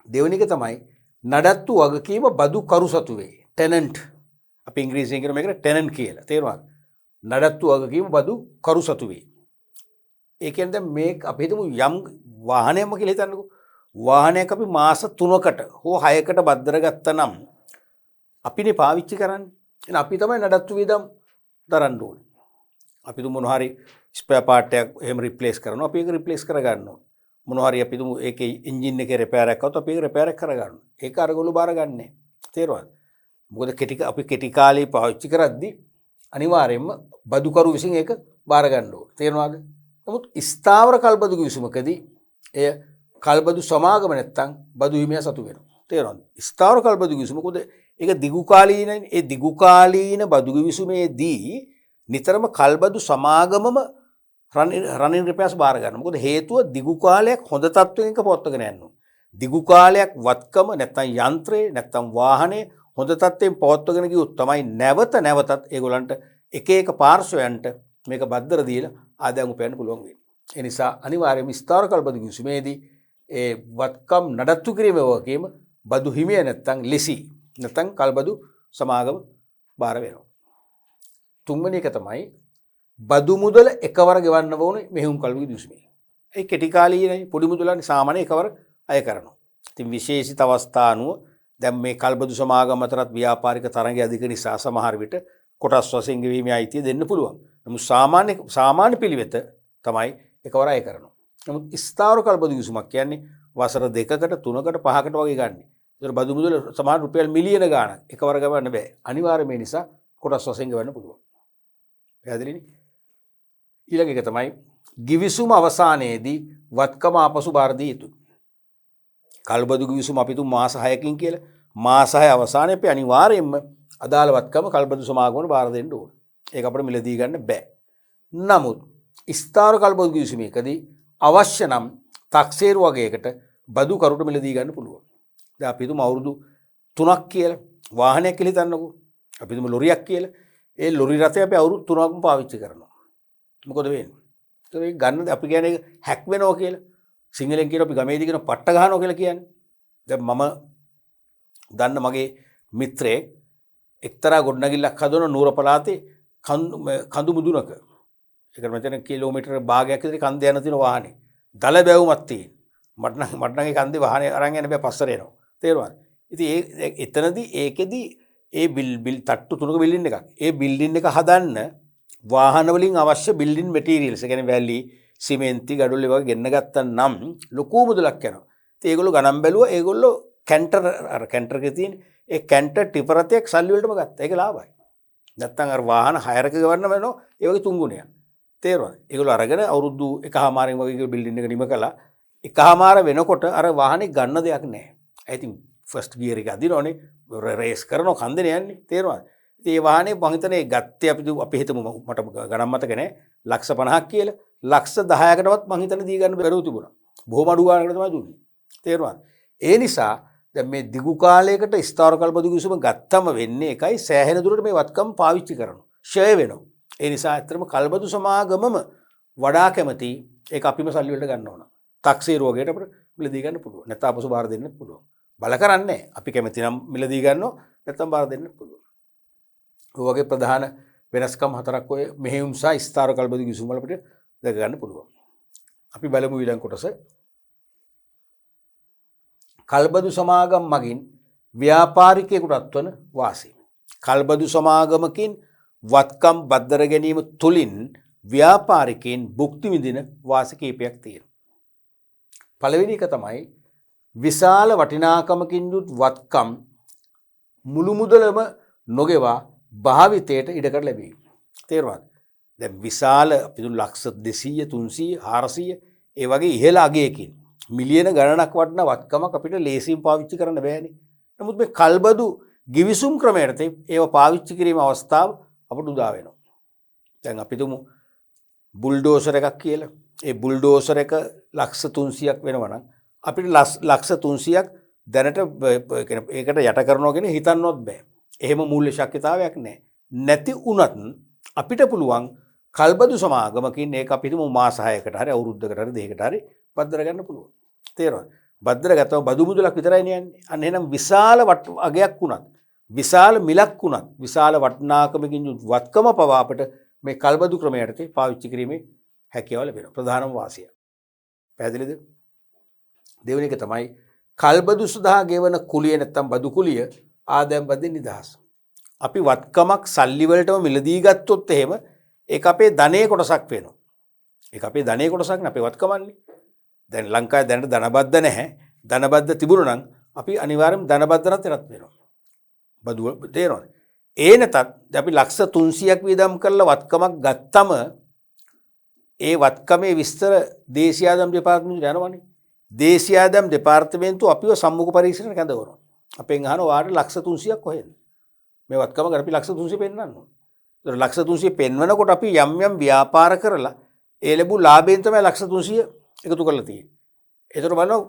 දෙවෙනි එක තමයි නඩත්තු වගකීම බදු කරු සතු වේ. ටෙනන්ට්. අපි ඉංග්‍රීසියෙන් කියන මේකට ටෙනන්ට් කියලා. තේරුණාද? නඩත්තු වගකීම බදු කරු සතු වේ. ඒ කියන්නේ දැන් මේක අපි හිතමු යම් වාහනයක්ම කියලා හිතන්නකෝ. වාහනයක් අපි මාස 3කට හෝ 6කට බද්දර ගත්තා නම් අපිනේ පාවිච්චි කරන්නේ. එහෙනම් අපි තමයි නඩත්තු වියදම් දරන්න ඕනේ. අපි තුමු මොනවා හරි ස්පෙයා පාර්ට් එකක් එහෙම රිප්ලේස් කරනවා. අපි ඒක රිප්ලේස් කරගන්න ඕනේ. මොනවා හරි අපි තුමු ඒකේ එන්ජින් එකේ රිපෙයාර් එකක් આવුත් අපි ඒක රිපෙයාර් එක කරගන්නවා. ඒක අරගොල්ලෝ බාරගන්නේ. තේරුණාද? මොකද අපි කෙටි කාලේ පාවිච්චි කරද්දී අනිවාර්යයෙන්ම බදුකරු විසින් ඒක බාර ගන්න ඕනේ. තේරුණාද? නමුත් ස්ථාවර කල්බදු විසුමකදී එය කල්බදු සමාගම නැත්තම් බදු හිමියා සතු වෙනවා. තේරුණාද? ස්ථාවර කල්බදු විසුම මොකද ඒක දිගු කාලීනයි. ඒ දිගු කාලීන බදු විසුමේදී නිතරම කල්බදු සමාගමම රනින් රිපෙයාර්ස් බාර ගන්න. මොකද හේතුව දිගු කාලයක් හොඳ තත්ත්වයක පවත්වාගෙන යන්න ඕනේ. දිගු කාලයක් වත්කම නැත්තම් යන්ත්‍රේ නැත්තම් වාහනේ හොඳ තත්ත්වයෙන් පවත්වාගෙන ගියොත් තමයි නැවතත් ඒගොල්ලන්ට එක එක පාර්ශ්වයන්ට මේක බද්දර දීලා ආදායම් උපයන්න පුළුවන් වෙන්නේ. ඒ නිසා අනිවාර්යයෙන්ම ස්ථාවර කල්බදු විසුමේදී ඒ වත්කම් නඩත්තු කිරීමේ වගකීම බදු හිමිය නැත්තම් ලෙසි නැත්තම් කල්බදු සමාගම බාර වෙනවා. තුන්වෙනි එක තමයි බදු මුදල එකවර ගෙවන්න ඕනේ මෙහෙයුම් කල්බදු විසුමේ. ඒ කෙටි කාලීනයි පොඩි මුදලන්නේ සාමාන්‍ය එකවර අය කරනවා. ඉතින් විශේෂිත අවස්ථා අනුව දැන් මේ කල්බදු සමාගම අතරත් ව්‍යාපාරික තරඟය අධික නිසා සමහර විට කොටස් වශයෙන් ගෙවීමේ අයිතිය දෙන්න පුළුවන්. නමුත් සාමාන්‍ය පිළිවෙත තමයි එකවර අය කරනවා. නමුත් ස්ථාවර කල්බදු විසුමක් කියන්නේ වසර 2කට 3කට 5කට වගේ ගන්න. ඒතර බදු මුදල සමහර රුපියල් මිලියන ගාණක් එකවර ගවන්න බෑ. අනිවාර්යයෙන් මේ නිසා කොටස් වශයෙන් ගවන්න පුළුවන්. පැහැදිලිනේ? ඊළඟ එක තමයි ගිවිසුම අවසානයේදී වත්කම ආපසු බාර දී යුතුයි. කල්බදු ගිවිසුම අපි තුමු මාස 6කින් කියලා. මාස 6 අවසානයේ අපි අනිවාර්යයෙන්ම අදාළ වත්කම කල්බදු සමාගමකට බාර දෙන්න ඕනේ. ඒක අපිට මිලදී ගන්න බෑ. නමුත් ස්ථාවර කල්බදු ගිවිසුමේකදී අවශ්‍ය නම් 탁සේරු වගේකට බදු කරුට මිලදී ගන්න පුළුවන්. දැන් අපි තුමු අවුරුදු 3ක් කියලා වාහනයක් කියලා හිතන්නකෝ. අපි තුමු ලොරියක් කියලා. ඒ ලොරි රථය අපි අවුරුදු 3ක්ම පාවිච්චි කරනවා. මොකද වෙන්නේ? ඒක ගන්න අපි කියන්නේ හැක් වෙනවා කියලා. සිංහලෙන් කියන අපි ගමේදී කියන පට්ට ගහනවා කියලා කියන්නේ. දැන් මම දන්න මගේ මිත්‍රයෙක් එක්තරා ගොඩනැගිල්ලක් හදන නුවර පළාතේ කඳු මුදුනක. ඒකට මෙතන කිලෝමීටර භාගයක් විතර කන්ද යන තියෙන වාහනේ. දල බැවුමක් තියෙන. මට නම් ඒ කන්දේ වාහනේ අරන් යන්න බෑ පස්සට එනවා. තේරුණාද? ඉතින් එතනදී ඒකෙදී ඒ බිල් තට්ටු තුනක බිල්ඩින් එකක්. ඒ බිල්ඩින් එක හදන්න වාහන වලින් අවශ්‍ය බිල්ඩින් මැටීරියල්ස්, ඒ කියන්නේ වැලි, සිමෙන්ති, ගඩොල් වගේ ගෙන්න ගත්තා නම් ලොකු මුදලක් යනවා. ඉතින් ඒගොල්ලෝ ගණන් බැලුවා. ඒගොල්ලෝ කැන්ටර් එකේ තියෙන ඒ කැන්ටර් ටිපර් රථයක් සල්ලි වලටම ගත්තා. ඒක ලාභයි. නැත්තම් අර වාහන හයරක ගවන්න වෙනවා. ඒ වගේ තුන් ගුණයක්. තේරුණාද? ඒගොල්ලෝ අරගෙන අවුරුදු 1.5 වගේ බිල්ඩින් එක නිම කළා. 1.5 වෙනකොට අර වාහනේ ගන්න දෙයක් නැහැ. I think ෆස්ට් ගියර් එක අදිනවනේ රේස් කරනවා කන්දේ යන්නේ. තේරුණාද? ඉතින් මේ වාහනේ මං හිතන්නේ ගත්තේ අපි හිතමු මට ගණන් මතක නැහැ. ලක්ෂ 50ක් කියලා. ලක්ෂ 10කටවත් මං හිතන්නේ දී ගන්න බැරුව තිබුණා. බොහොම අඩු ගානකට තමයි දුන්නේ. තේරුණාද? ඒ නිසා දැන් මේ දිගු කාලයකට ස්ථාවර කල්පදු කිවිසුම ගත්තම වෙන්නේ එකයි සෑහෙන දුරට මේ වත්කම් පාවිච්චි කරනවා. ෂය වෙනවා. ඒ නිසා ඇත්තටම කල්බදු සමාගමම වඩා කැමති ඒක අපිම සල්ලි වලට ගන්න ඕන. තාක්ෂීරු වගේට අපිට මිලදී ගන්න පුළුවන්. නැත්නම් අපසු බාර දෙන්න පුළුවන්. බල කරන්නේ අපි කැමති නම් මිලදී ගන්නවා නැත්නම් බාර දෙන්න පුළුවන්. ඔය වගේ ප්‍රධාන වෙනස්කම් හතරක් ඔය මෙහෙයුම් සහ ස්ථාවර කල්බදු කිවිසුම වල අපිට දැක ගන්න පුළුවන්. අපි බලමු ඊළඟ කොටස. කල්බදු සමාගම් මගින් ව්‍යාපාරිකයෙකුටත් වන වාසි. කල්බදු සමාගමකින් වත්කම් බද්දර ගැනීම තුළින් ව්‍යාපාරිකයන් භුක්ති විඳින වාසි කීපයක් තියෙනවා. පළවෙනි එක තමයි විශාල වටිනාකමකින් යුත් වත්කම් මුළු මුදලම නොගෙවා භාවිතයට ඉඩකඩ ලැබීම. තේරුණාද? දැන් විශාල අපි දුන් ලක්ෂ 200 300 400 ඒ වගේ ඉහළ අගයකින් මිලියන ගණනක් වටන වත්කමක් අපිට ලේසියෙන් පාවිච්චි කරන්න බෑනේ. නමුත් මේ කල්බදු ගිවිසුම් ක්‍රමයට ඒව පාවිච්චි කිරීම අවස්ථාව අපට උදා වෙනවා. දැන් අපි තුමු බුල්ඩෝසර් එකක් කියලා. ඒ බුල්ඩෝසර් එක ලක්ෂ 300ක් වෙනවා නම් අපිට ලක්ෂ 300ක් දැනට ඒකට යට කරනවා කියන හිතන්නවත් බෑ. එහෙම මූල්‍ය ශක්තිතාවයක් නැහැ. නැති වුණත් අපිට පුළුවන් කල්බදු සමාගමකින් ඒක අපි තුමු මාස 6කට හරි අවුරුද්දකට හරි දෙකකට හරි බද්දර ගන්න පුළුවන්. තේරෙනවද? බද්දර ගත්තම බදු මුදලක් විතරයි යන්නේ. අන්න එහෙනම් විශාල අගයක් වුණත් විශාල මිලක් වුණත් විශාල වටිනාකමකින් යුත් වත්කම පවා අපට මේ කල්බදු ක්‍රමයට පාවිච්චි කිරීමේ හැකියාව ලැබෙනවා. ප්‍රධානම වාසිය. පැහැදිලිද? දෙවෙනි එක තමයි කල්බදු සඳහා ගෙවන කුලිය නැත්තම් බදු කුලිය ආදායම් බද්දෙන් නිදහස්. අපි වත්කමක් සල්ලි වලටම මිලදී ගත්තොත් එහෙම ඒක අපේ ධනයේ කොටසක් වෙනවා. ඒක අපේ ධනයේ කොටසක් නේ අපේ වත්කමන්නේ. දැන් ලංකාවේ දැනට ධනබද්ද නැහැ. ධනබද්ද තිබුණා නම් අපි අනිවාර්යයෙන්ම ධනබද්දනත් වෙනත් වෙනවා. බදු තේරෙනවද? ඒ නැතත් අපි ලක්ෂ 300ක් වියදම් කරලා වත්කමක් ගත්තම ඒ වත්කමේ විස්තර දේශීය ආදායම් දෙපාර්තමේන්තුවට යනවනේ. දේශීය ආදායම් දෙපාර්තමේන්තුව අපිව සම්මුඛ පරීක්ෂණයට කැඳවනවා. අපෙන් අහනවා ඔයාලට ලක්ෂ 300ක් කොහෙද? මේ වත්කම ගන්න අපි ලක්ෂ 300 පෙන්නන්න ඕන. ඒතර ලක්ෂ 300 පෙන්වනකොට අපි යම් යම් ව්‍යාපාර කරලා ඒ ලැබු ලාභයෙන් තමයි ලක්ෂ 300 එකතු කරලා තියෙන්නේ. ඒතර බලනවා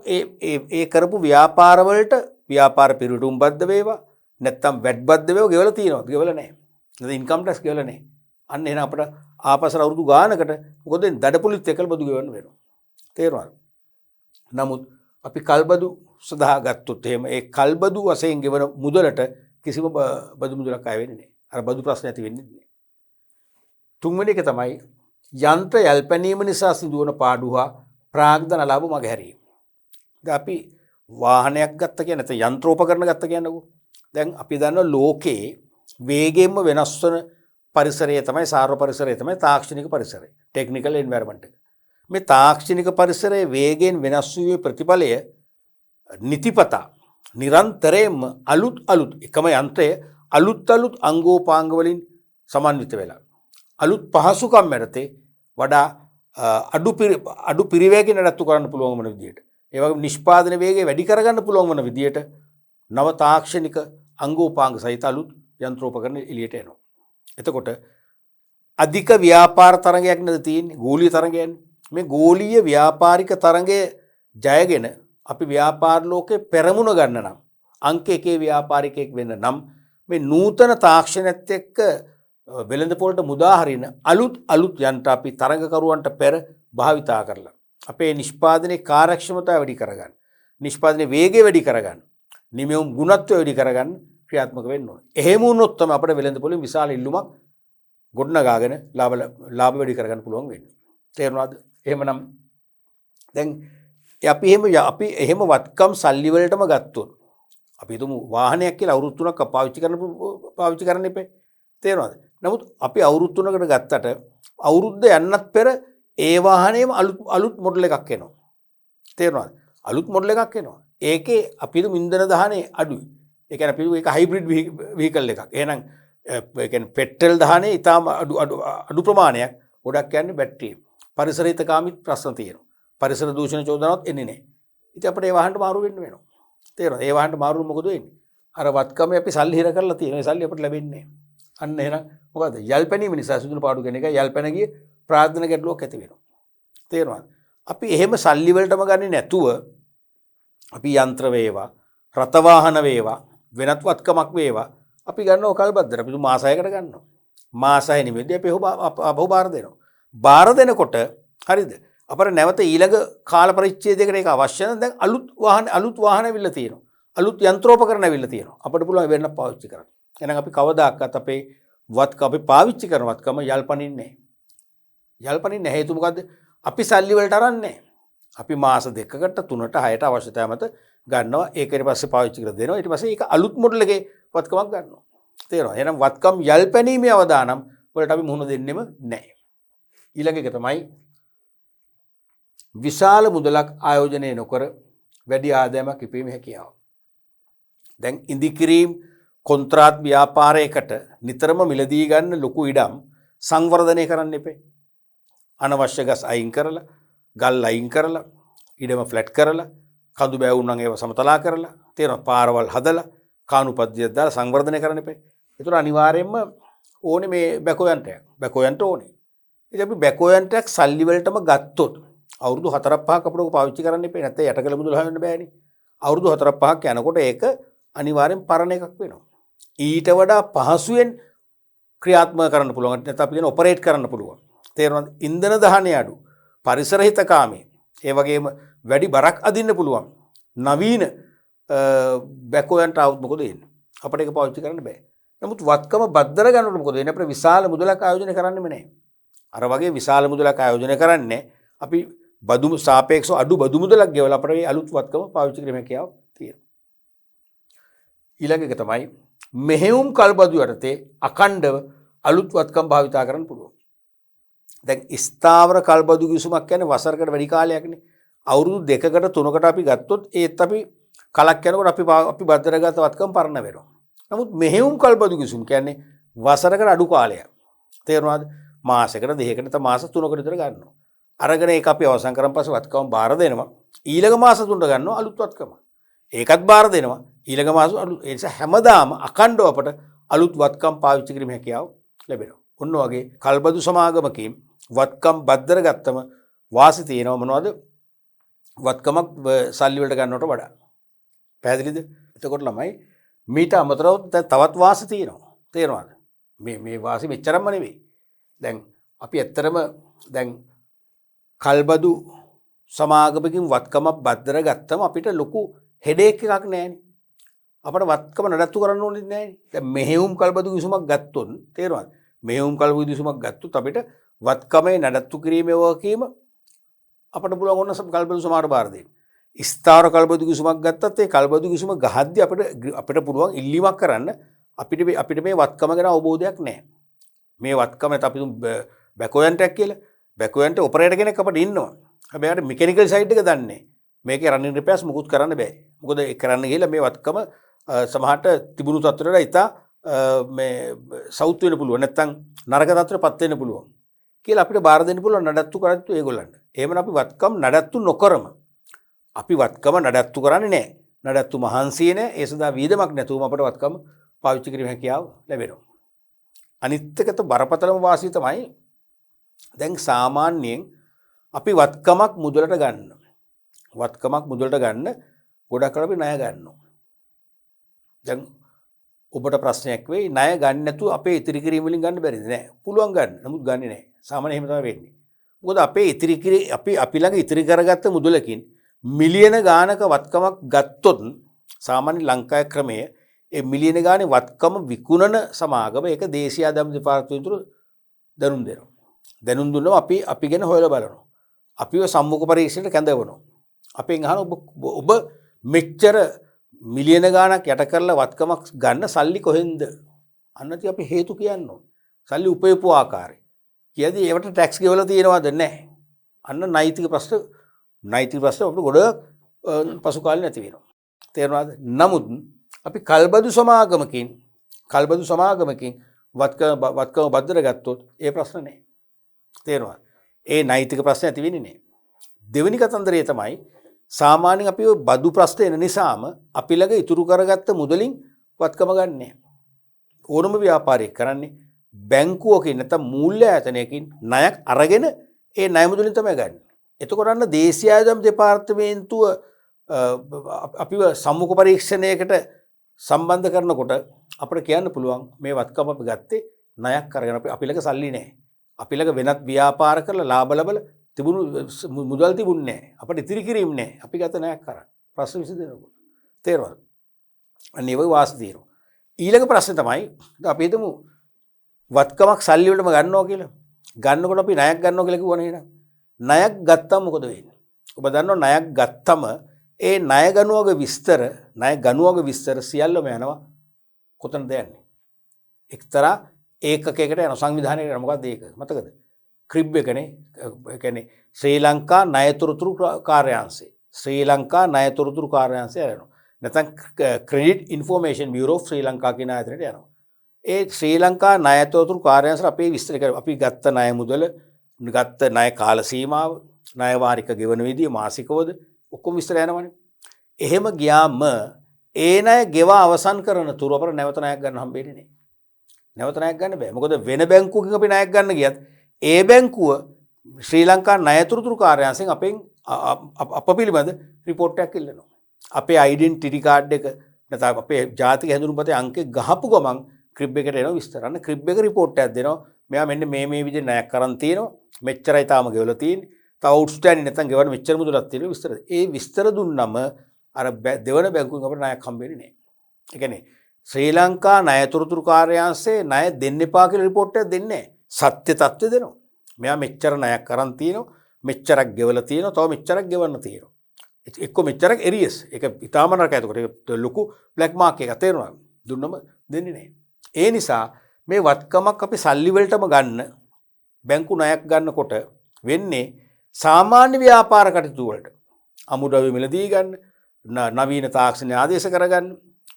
ඒ කරපු ව්‍යාපාර වලට ව්‍යාපාර පිරිටුම් බද්ද වේවා නැත්තම් වැට් බද්ද වේවා ගෙවලා තියෙනවා. ගෙවලා නැහැ. නැත්නම් ඉන්කම් ටැක්ස් ගෙවලා නැහැ. අන්න එහෙනම් අපිට ආපස්සට අවුරුදු ගානකට මොකද දඩපොලිත් එකල බදු ගෙවන්න වෙනවා. තේරුණාද? නමුත් අපි කල්බදු සඳහා ගත්තොත් එහෙම ඒ කල්බදු වශයෙන් ගෙවන මුදලට කිසිම බදු මුදලක් අය වෙන්නේ නැහැ. අර බදු ප්‍රශ්න ඇති වෙන්නේ නැහැ. තුන්වෙනි එක තමයි යන්ත්‍ර යල්පැනීම නිසා සිදුවන පාඩු හා ප්‍රාග්ධන ලාභ මගහැරීම. දැන් අපි වාහනයක් ගත්ත කියන්නේ නැත්නම් යන්ත්‍රෝපකරණ ගත්ත කියන්නකෝ. දැන් අපි දන්නවා ලෝකේ වේගයෙන්ම වෙනස් වන පරිසරය තමයි සාර්ව පරිසරය තමයි තාක්ෂණික පරිසරය. ටෙක්නිකල් එන්වයරන්මන්ට් එක. මේ තාක්ෂණික පරිසරයේ වේගයෙන් වෙනස් වීමේ ප්‍රතිඵලය නිතිපතා නිරන්තරයෙන්ම අලුත් එකම යන්ත්‍රය අලුත් අංගෝපාංග වලින් සමන්විත වෙලා අලුත් පහසුකම් මැඩතේ වඩා අඩු පිරිවේගයෙන් නඩත්තු කරන්න පුළුවන් වන විදියට ඒ වගේම නිෂ්පාදන වේගය වැඩි කරගන්න පුළුවන් වන විදියට නව තාක්ෂණික අංගෝපාංග සහිත අලුත් යන්ත්‍රෝපකරණ එළියට එනවා. එතකොට අධික ව්‍යාපාර තරගයක් නේද තියෙන්නේ ගෝලීය තරගයන්නේ. මේ ගෝලීය ව්‍යාපාරික තරගය ජයගෙන අපි ව්‍යාපාර ලෝකේ පෙරමුණ ගන්න නම් අංක 1 ව්‍යාපාරිකයෙක් වෙන්න නම් මේ නූතන තාක්ෂණයත් එක්ක වෙළඳපොළට මුදා හරින අලුත් යන්ත්‍ර අපි තරඟකරුවන්ට පෙර භාවිතා කරලා අපේ නිෂ්පාදනයේ කාර්යක්ෂමතාව වැඩි කරගන්න. නිෂ්පාදනයේ වේගය වැඩි කරගන්න. නිමෙවුම් ගුණත්වය වැඩි කරගන්න ක්‍රියාත්මක වෙන්න ඕනේ. එහෙම වුණොත් තමයි අපිට වෙළඳපොළේ විශාල ඉල්ලුමක් ගොඩනගාගෙන ලාභ වැඩි කරගන්න පුළුවන් වෙන්නේ. තේරුණාද? එහෙමනම් දැන් අපි එහෙම වත්කම් සල්ලි වලටම ගත්තොත් අපි හිතමු වාහනයක් කියලා අවුරුදු 3ක් පාවිච්චි කරන්න එපේ. තේරුණාද? නමුත් අපි අවුරුදු 3කට ගත්තට අවුරුද්ද යන්නත් පෙර ඒ වාහනේම අලුත් මොඩල් එකක් එනවා. තේරුණාද? අලුත් මොඩල් එකක් එනවා. ඒකේ අපි හිතමු ඉන්ධන දහනේ අඩුයි. ඒ කියන්නේ අපි ඒක හයිබ්‍රිඩ් වෙහිකල් එකක්. එහෙනම් ඒ කියන්නේ පෙට්‍රල් දහනේ ඊටාම අඩු ප්‍රමාණයක් ගොඩක් කියන්නේ බැටරිය. පරිසර හිතකාමීත් ප්‍රශ්න තියෙනවා. පරිසර දූෂණ චෝදනාවත් එන්නේ නැහැ. ඉතින් අපිට ඒ වාහනට මාරු වෙන්න වෙනවා. තේරෙනවද? ඒ වාහනට මාරු මොකද වෙන්නේ? අර වත්කමේ අපි සල්ලි හිර කරලා තියෙනවා. ඒ සල්ලි අපිට ලැබෙන්නේ නැහැ. අන්න එහෙනම් මොකද? යල්පැනීම නිසා සිදුවන පාඩු කෙන එක යල්පැන ගිය ප්‍රාර්ථනා ගැටලුවක් ඇති වෙනවා. තේරෙනවද? අපි එහෙම සල්ලි වලටම ගන්නේ නැතුව අපි යන්ත්‍ර වේවා, රත වාහන වේවා, වෙනත් වත්කමක් වේවා අපි ගන්නව කල්බද්දට. අපි මාස 6කට ගන්නවා. මාස 6 නිමෙද්දී අපි අපහු බාර දෙනවා. බාර දෙනකොට හරිද? අපර නැවත ඊළඟ කාල පරිච්ඡේදයකට ඒක අවශ්‍ය නැහැ. දැන් අලුත් වාහන ඇවිල්ලා තියෙනවා. අලුත් යන්ත්‍රෝපකරණ ඇවිල්ලා තියෙනවා. අපිට පුළුවන් වෙන්න පාවිච්චි කරන්න. එහෙනම් අපි කවදාකවත් අපේ අපි පාවිච්චි කරන වත්කම යල්පනින්නේ නැහැ. යල්පනින්නේ නැහැ. හේතුව මොකද්ද? අපි සල්ලි වලට අරන්නේ. අපි මාස 2කට 3ට 6ට අවශ්‍යතාව මත ගන්නවා. ඒක ඊට පස්සේ පාවිච්චි කරලා දෙනවා. ඊට පස්සේ ඒක අලුත් මොඩල් එකේ වත්කමක් ගන්නවා. තේරෙනවද? එහෙනම් වත්කම් යල්පැනීමේ අවදානම් වලට අපි මුහුණ දෙන්නෙම නැහැ. ඊළඟ එක තමයි විශාල මුදලක් ආයෝජනය නොකර වැඩි ආදායමක් ඉපීමේ හැකියාව. දැන් ඉදිකිරීම් කොන්ත්‍රාත් ව්‍යාපාරයකට නිතරම මිලදී ගන්න ලොකු ඉඩම් සංවර්ධනය කරන්න එපේ. අනවශ්‍ය ගස් අයින් කරලා, ගල් අයින් කරලා, ඉඩම ෆ්ලැට් කරලා, කඳු බෑවුම් නම් ඒව සමතලා කරලා, තේරෙනවද? පාරවල් හදලා, කානු පද්ධතියක් දාලා සංවර්ධනය කරන්න එපේ. ඒතර අනිවාර්යයෙන්ම ඕනේ මේ බැකෝ යන්ත්‍රයක්. බැකෝ යන්ත්‍ර ඕනේ. ඉතින් අපි බැකෝ යන්ත්‍රයක් සල්ලි වලටම ගත්තොත් අවුරුදු 4-5ක් අපිට පාවිච්චි කරන්න එපේ. නැත්නම් යටකල මුදල් හොයන්න බෑනේ. අවුරුදු 4-5ක් යනකොට ඒක අනිවාර්යෙන් පරණ එකක් වෙනවා. ඊට වඩා පහසුවෙන් ක්‍රියාත්මක කරන්න පුළුවන්. නැත්නම් අපි කියන ඔපරේට් කරන්න පුළුවන්. තේරෙනවද? ඉන්ධන දහනය අඩු, පරිසර හිතකාමී, ඒ වගේම වැඩි බරක් අදින්න පුළුවන්. නවීන බැකෝ යන්ත්‍ර આવුත් මොකද වෙන්නේ? අපිට ඒක පාවිච්චි කරන්න බෑ. නමුත් වත්කම බද්දර ගන්නකොට මොකද වෙන්නේ? අපිට විශාල මුදලක් ආයෝජනය කරන්නෙම නැහැ. අර වගේ විශාල මුදලක් ආයෝජනය කරන්නේ අපි බදු සාපේක්ෂව අඩු බදු මුදලක් ගෙවලා අපිට මේ අලුත් වත්කම පාවිච්චි කිරීමේ හැකියාව තියෙනවා. ඊළඟ එක තමයි මෙහෙයුම් කල්බදු යටතේ අඛණ්ඩව අලුත් වත්කම් භාවිතා කරන්න පුළුවන්. දැන් ස්ථාවර කල්බදු කිසුමක් කියන්නේ වසරකට වැඩි කාලයක්නේ. අවුරුදු 2කට 3කට අපි ගත්තොත් ඒත් අපි කලක් යනකොට අපි බද්දර ගත වත්කම් පරණ වෙනවා. නමුත් මෙහෙයුම් කල්බදු කිසුම් කියන්නේ වසරකට අඩු කාලයක්. තේරුණාද? මාසයකට දෙකකට තම මාස 3කට විතර ගන්නවා. අරගෙන ඒක අපි අවසන් කරන් පස්සේ වත්කම බාර දෙනවා. ඊළඟ මාස 3ට ගන්නවා අලුත් වත්කම. ඒකත් බාර දෙනවා. ඊළඟ මාස අලුත්. ඒ නිසා හැමදාම අඛණ්ඩව අපට අලුත් වත්කම් පාවිච්චි කිරීමේ හැකියාව ලැබෙනවා. ඔන්න වගේ කල්බදු සමාගමකින් වත්කම් බද්දර ගත්තම වාසි තියෙනවා මොනවද? වත්කමක් සල්ලි වලට ගන්නවට වඩා. පැහැදිලිද? එතකොට ළමයි මීට අමතරව තවත් වාසි තියෙනවා. තේරෙනවද? මේ වාසි මෙච්චරම නෙවෙයි. දැන් අපි ඇත්තරම දැන් කල්බදු සමාගමකින් වත්කමක් බද්දර ගත්තම අපිට ලොකු හෙඩේක් එකක් නැහැනේ. අපිට වත්කම නඩත්තු කරන්න ඕනේ නැහැනේ. දැන් මෙහෙයුම් කල්බදු කිසුමක් ගත්තොත් තේරෙනවද? මෙහෙයුම් කල්බදු කිසුමක් ගත්තොත් අපිට වත්කමේ නඩත්තු කිරීමේ වගකීම අපිට පුළුවන් ඕන කල්බදු සමාගමට බාර දෙන්න. ස්ථාවර කල්බදු කිසුමක් ගත්තත් ඒ කල්බදු කිසුම ගහද්දී අපිට පුළුවන් ඉල්ලීමක් කරන්න අපිට මේ වත්කම ගැන අවබෝධයක් නැහැ. මේ වත්කම අපි බැකෝ යන්ත්‍රයක් කියලා බැකෝ යන්ත්‍ර ඔපරේටර් කෙනෙක් අපිට ඉන්නවා. හැබැයි අර මෙකැනිකල් සයිඩ් එක දන්නේ නැහැ. මේකේ රන්නින් රිපෙයාර්ස් මුකුත් කරන්න බෑ. මොකද ඒ කරන්න ගිහලා මේ වත්කම සමහරට තිබුණු තත්ත්වයට ඉතා මේ සවුත් වෙන්න පුළුවන්. නැත්තම් නරක තත්ත්වයටපත් වෙන්න පුළුවන්. කියලා අපිට බාර දෙන්න පුළුවන් නඩත්තු කරත්තු ඒගොල්ලන්ට. එහෙමනම් අපි වත්කම් නඩත්තු නොකරම අපි වත්කම නඩත්තු කරන්නේ නැහැ. නඩත්තු මහන්සිය නැහැ. ඒ සඳහා වීදමක් නැතුවම අපිට වත්කම පාවිච්චි කිරීමේ හැකියාව ලැබෙනවා. අනිත් එකට බරපතලම වාසිය තමයි දැන් සාමාන්‍යයෙන් අපි වත්කමක් මුදලට ගන්න. වත්කමක් මුදලට ගන්න ගොඩක් කරලා අපි ණය ගන්නවා. දැන් ඔබට ප්‍රශ්නයක් වෙයි ණය ගන්න නැතුව අපේ ඉතිරි කිරීම වලින් ගන්න බැරිද? නෑ. පුළුවන් ගන්න. නමුත් ගන්නේ නෑ. සාමාන්‍යයෙන් එහෙම තමයි වෙන්නේ. මොකද අපේ අපි ළඟ ඉතිරි කරගත්ත මුදලකින් මිලියන ගානක වත්කමක් ගත්තොත් සාමාන්‍ය ලංකාවේ ක්‍රමය ඒ මිලියන ගානේ වත්කම විකුණන සමාගම ඒක දේශීය ආදායම් දෙපාර්තමේන්තුව දැනුම් දෙනවා. දැනුම් දුන්නම අපි ගැන හොයලා බලනවා. අපිව සම්මුඛ පරීක්ෂණයට කැඳවනවා. අපෙන් අහන ඔබ මෙච්චර මිලියන ගාණක් යට කරලා වත්කමක් ගන්න සල්ලි කොහෙන්ද? අන්නති අපි හේතු කියන්න ඕන. සල්ලි උපයපු ආකාරය. කියදී ඒවට ටැක්ස් ගෙවලා තියෙනවද නැහැ. අන්න නෛතික ප්‍රශ්න අපිට ගොඩක් පසු කාලේ නැති වෙනවා. තේරෙනවද? නමුත් අපි කල්බදු සමාගමකින් වත්කම බද්දර ගත්තොත් ඒ ප්‍රශ්න නැහැ. තේරෙනවද? ඒ නෛතික ප්‍රශ්න ඇති වෙන්නේ නැහැ. දෙවෙනි කතන්දරය තමයි සාමාන්‍යයෙන් අපි ඔය බදු ප්‍රශ්න එන නිසාම අපි ළඟ ඉතුරු කරගත්ත මුදලින් වත්කම ගන්නෑ. ඕනම ව්‍යාපාරයක් කරන්නේ බැංකුවකින් නැත්නම් මූල්‍ය ආයතනයකින් ණයක් අරගෙන ඒ ණය මුදලින් තමයි ගන්න. එතකොට අන්න දේශීය ආයතන දෙපාර්තමේන්තුව අපිව සම්මුඛ පරීක්ෂණයකට සම්බන්ධ කරනකොට අපිට කියන්න පුළුවන් මේ වත්කම අපි ගත්තේ ණයක් අරගෙන අපි ළඟ සල්ලි නැහැ. අපි ළඟ වෙනත් ව්‍යාපාර කරලා ලාභ ලබලා තිබුණු මුදල් තිබුණේ නැහැ. අපිට ඉතිරි කිරීම නැහැ. අපි ගත ණයක් කරා. ප්‍රශ්න විසඳෙනකොට. තේරුණාද? අන්න ඒ වගේ වාසි තියෙනවා. ඊළඟ ප්‍රශ්නේ තමයි අපි හිතමු වත්කමක් සල්ලි වලටම ගන්නවා කියලා. ගන්නකොට අපි ණයක් ගන්නවා කියලා කිව්වනේ නේද? ණයක් ගත්තම මොකද වෙන්නේ? ඔබ දන්නවා ණයක් ගත්තම ඒ ණය ගනුවක විස්තර සියල්ලම යනවා කොතනද යන්නේ? එක්තරා ඒකකයකට යන සංවිධානයකට යන මොකක්ද ඒක? මතකද? ක්‍රිබ් එකනේ. ඒ කියන්නේ ශ්‍රී ලංකා ණයතොරතුරු කාර්යාංශය. ශ්‍රී ලංකා ණයතොරතුරු කාර්යාංශය යනවා. නැත්නම් ක්‍රෙඩිට් ඉන්ෆෝමේෂන් බියුරෝ ඔෆ් ශ්‍රී ලංකා කියන ආයතනයට යනවා. ඒ ශ්‍රී ලංකා ණයතොරතුරු කාර්යාංශය අපේ විස්තර කරලා අපි ගත්ත ණය මුදල, ගත්ත ණය කාල සීමාව, ණය වාරික ගෙවන විදිය, මාසිකවද ඔක්කොම විස්තර යනවනේ. එහෙම ගියාම ඒ ණය ගෙවා අවසන් කරන තුරු අපර නැවත ණයක් ගන්න හම්බෙන්නේ නැහැ. නැවත ණයක් ගන්න බෑ. මොකද වෙන බැංකුවකින් අපි ණයක් ගන්න ගියත් ඒ බැංකුව ශ්‍රී ලංකා ණයතොරතුරු කාර්යාංශයෙන් අපෙන් අප පිළිබඳ රිපෝට් එකක් ඉල්ලනවා. අපේ ඩෙන්ටිටි කාඩ් එක නැත්නම් අපේ ජාතික හැඳුනුම්පතේ අංකේ ගහපු ගමන් ක්‍රිබ් එකට එනවා විස්තර. අන්න ක්‍රිබ් එක රිපෝට් එකක් දෙනවා. මෙයා මෙන්න මේ විදිහට ණයක් කරන් තියෙනවා. මෙච්චරයි තාම ගෙවලා තියෙන්නේ. තව අවුට්ස්ටෑන්ඩින් නැත්නම් ගෙවන්න මෙච්චර මුදලක් තියෙනවා විස්තර. ඒ විස්තර දුන්නම අර දෙවන බැංකුවෙන් අපිට ණයක් හම්බෙන්නේ නැහැ. ඒ කියන්නේ ශ්‍රී ලංකා ණයතොරතුරු කාර්යාංශයේ ණය දෙන්න එපා කියලා රිපෝට් එකක් දෙන්නේ නැහැ. සත්‍ය තත්ත්වය දෙනවා. මෙයා මෙච්චර ණයක් කරන් තියෙනවා. මෙච්චරක් ගෙවලා තියෙනවා. තව මෙච්චරක් ගෙවන්න තියෙනවා. එක්ක මෙච්චරක් එරියස්. ඒක ඉතාම නරකයි. ඒකට ලොකු බ්ලැක් මාක් එකක් තේරෙනවා. දුන්නම දෙන්නේ නැහැ. ඒ නිසා මේ වත්කමක් අපි සල්ලි වලටම ගන්න බැංකු ණයක් ගන්නකොට වෙන්නේ සාමාන්‍ය ව්‍යාපාර කටයුතු වලට අමුද්‍රව්‍ය මිලදී ගන්න, නවීන තාක්ෂණය ආදේශ කරගන්න,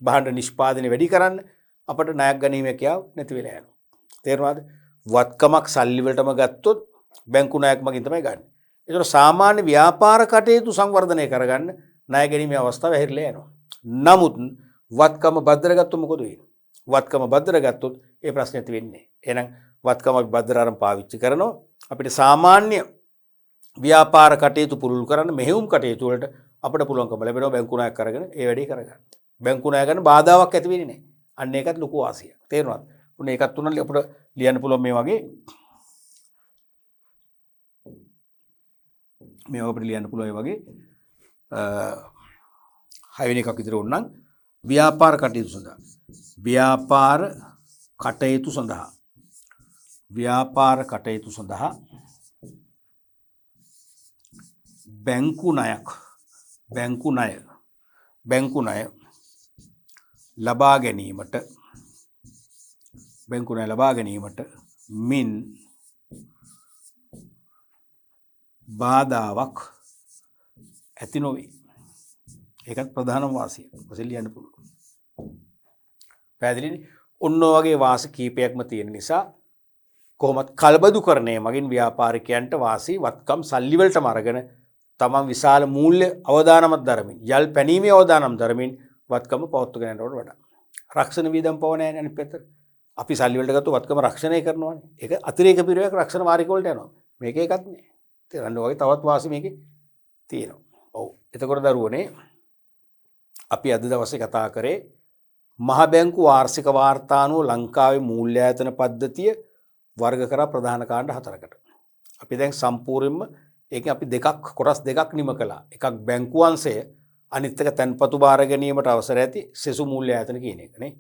භාණ්ඩ නිෂ්පාදනය වැඩි කරන්න අපිට ණයක් ගැනීමේ කියාව නැති වෙලා යනවා. තේරුණාද? වත්කමක් සල්ලි වලටම ගත්තොත් බැංකු ණයක් මගින් තමයි ගන්න. ඒතර සාමාන්‍ය ව්‍යාපාර කටයුතු සංවර්ධනය කරගන්න ණය ගැනීමේ අවස්ථාව හැරිලා යනවා. නමුත් වත්කම බද්දර ගත්තොත් මොකද වෙන්නේ? වත්කම බද්දර ගත්තොත් ඒ ප්‍රශ්නේ ඇති වෙන්නේ නැහැ. එහෙනම් වත්කම අපි බද්දර අරන් පාවිච්චි කරනවා. අපිට සාමාන්‍ය ව්‍යාපාර කටයුතු පුරුදු කරන්න, මෙහෙයුම් කටයුතු වලට අපිට පුළුවන්කම ලැබෙනවා බැංකු ණයක් අරගෙන ඒ වැඩේ කරගන්න. බැංකු ණය ගන්න බාධාවක් ඇති වෙන්නේ නැහැ. අන්න ඒකත් ලොකු වාසියක්. තේරුණාද? උන ඒකත් උනත් අපිට ලියන්න පුළුවන් මේ වගේ. මේ අපිට ලියන්න පුළුවන් මේ වගේ 6 වෙනි එකක් විතර උන්නම් ව්‍යාපාර කටයුතු සඳහා. ව්‍යාපාර කටයුතු සඳහා බැංකු ණය ලබා ගැනීමට මින් බාධාවක් ඇති නොවේ. ඒකත් ප්‍රධානම වාසිය. ඔසෙල් ලියන්න පුළුවන්. පැහැදිලිනේ? ඔන්න වගේ වාසි කීපයක්ම තියෙන නිසා කොහොමත් කලබදුකරණය මගින් ව්‍යාපාරිකයන්ට වාසි වත්කම් සල්ලි වලටම අරගෙන තමන් විශාල මූල්‍ය අවදානමක් දරමින්, යල් පැනීමේ අවදානම් දරමින් වත්කම පවත්වාගෙන යනවට වඩා රක්ෂණ වියදම් පව නැහැ අනිත් පැත්තට. අපි සල්ලි වලට ගත්ත වත්කම රක්ෂණය කරනවානේ. ඒක අතිරේක පිරිවෙක් රක්ෂණ වාරික වලට යනවා. මේක එකක් නේ. තේරෙන්න වගේ තවත් වාසි මේකේ තියෙනවා. ඔව්. එතකොට දරුවනේ අපි අද දවසේ කතා කරේ මහ බැංකු වාර්ෂික වාර්තානුව ලංකාවේ මූල්‍ය ආයතන පද්ධතිය වර්ග කරා ප්‍රධාන කාණ්ඩ 4කට. අපි දැන් සම්පූර්ණයෙන්ම ඒකෙන් අපි කොටස් දෙකක් නිම කළා. එකක් බැංකු අංශය, අනිත් එක තැන්පතු බාර ගැනීමට අවසර ඇති සෙසු මූල්‍ය ආයතන කියන එක නේ.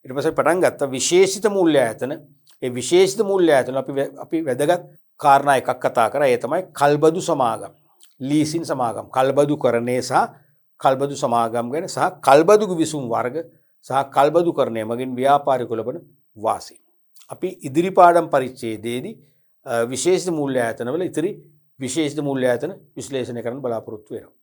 ඊට පස්සේ පටන් ගත්ත විශේෂිත මූල්‍ය ආයතන. ඒ විශේෂිත මූල්‍ය ආයතන අපි වැදගත් කාරණා එකක් කතා කරා. ඒ තමයි කල්බදු සමාගම්, ලීසින් සමාගම්, කල්බදු කරණේ සහ කල්බදු සමාගම් ගැන සහ කල්බදු විසුම් වර්ග සහ කල්බදු කරණය මගින් ව්‍යාපාරිකව ලබන වාසි. අපි ඉදිරි පාඩම් පරිච්ඡේදයේදී විශේෂිත මූල්‍ය ආයතන වල ඉතිරි විශේෂිත මූල්‍ය ආයතන විශ්ලේෂණය කරන්න බලාපොරොත්තු වෙනවා.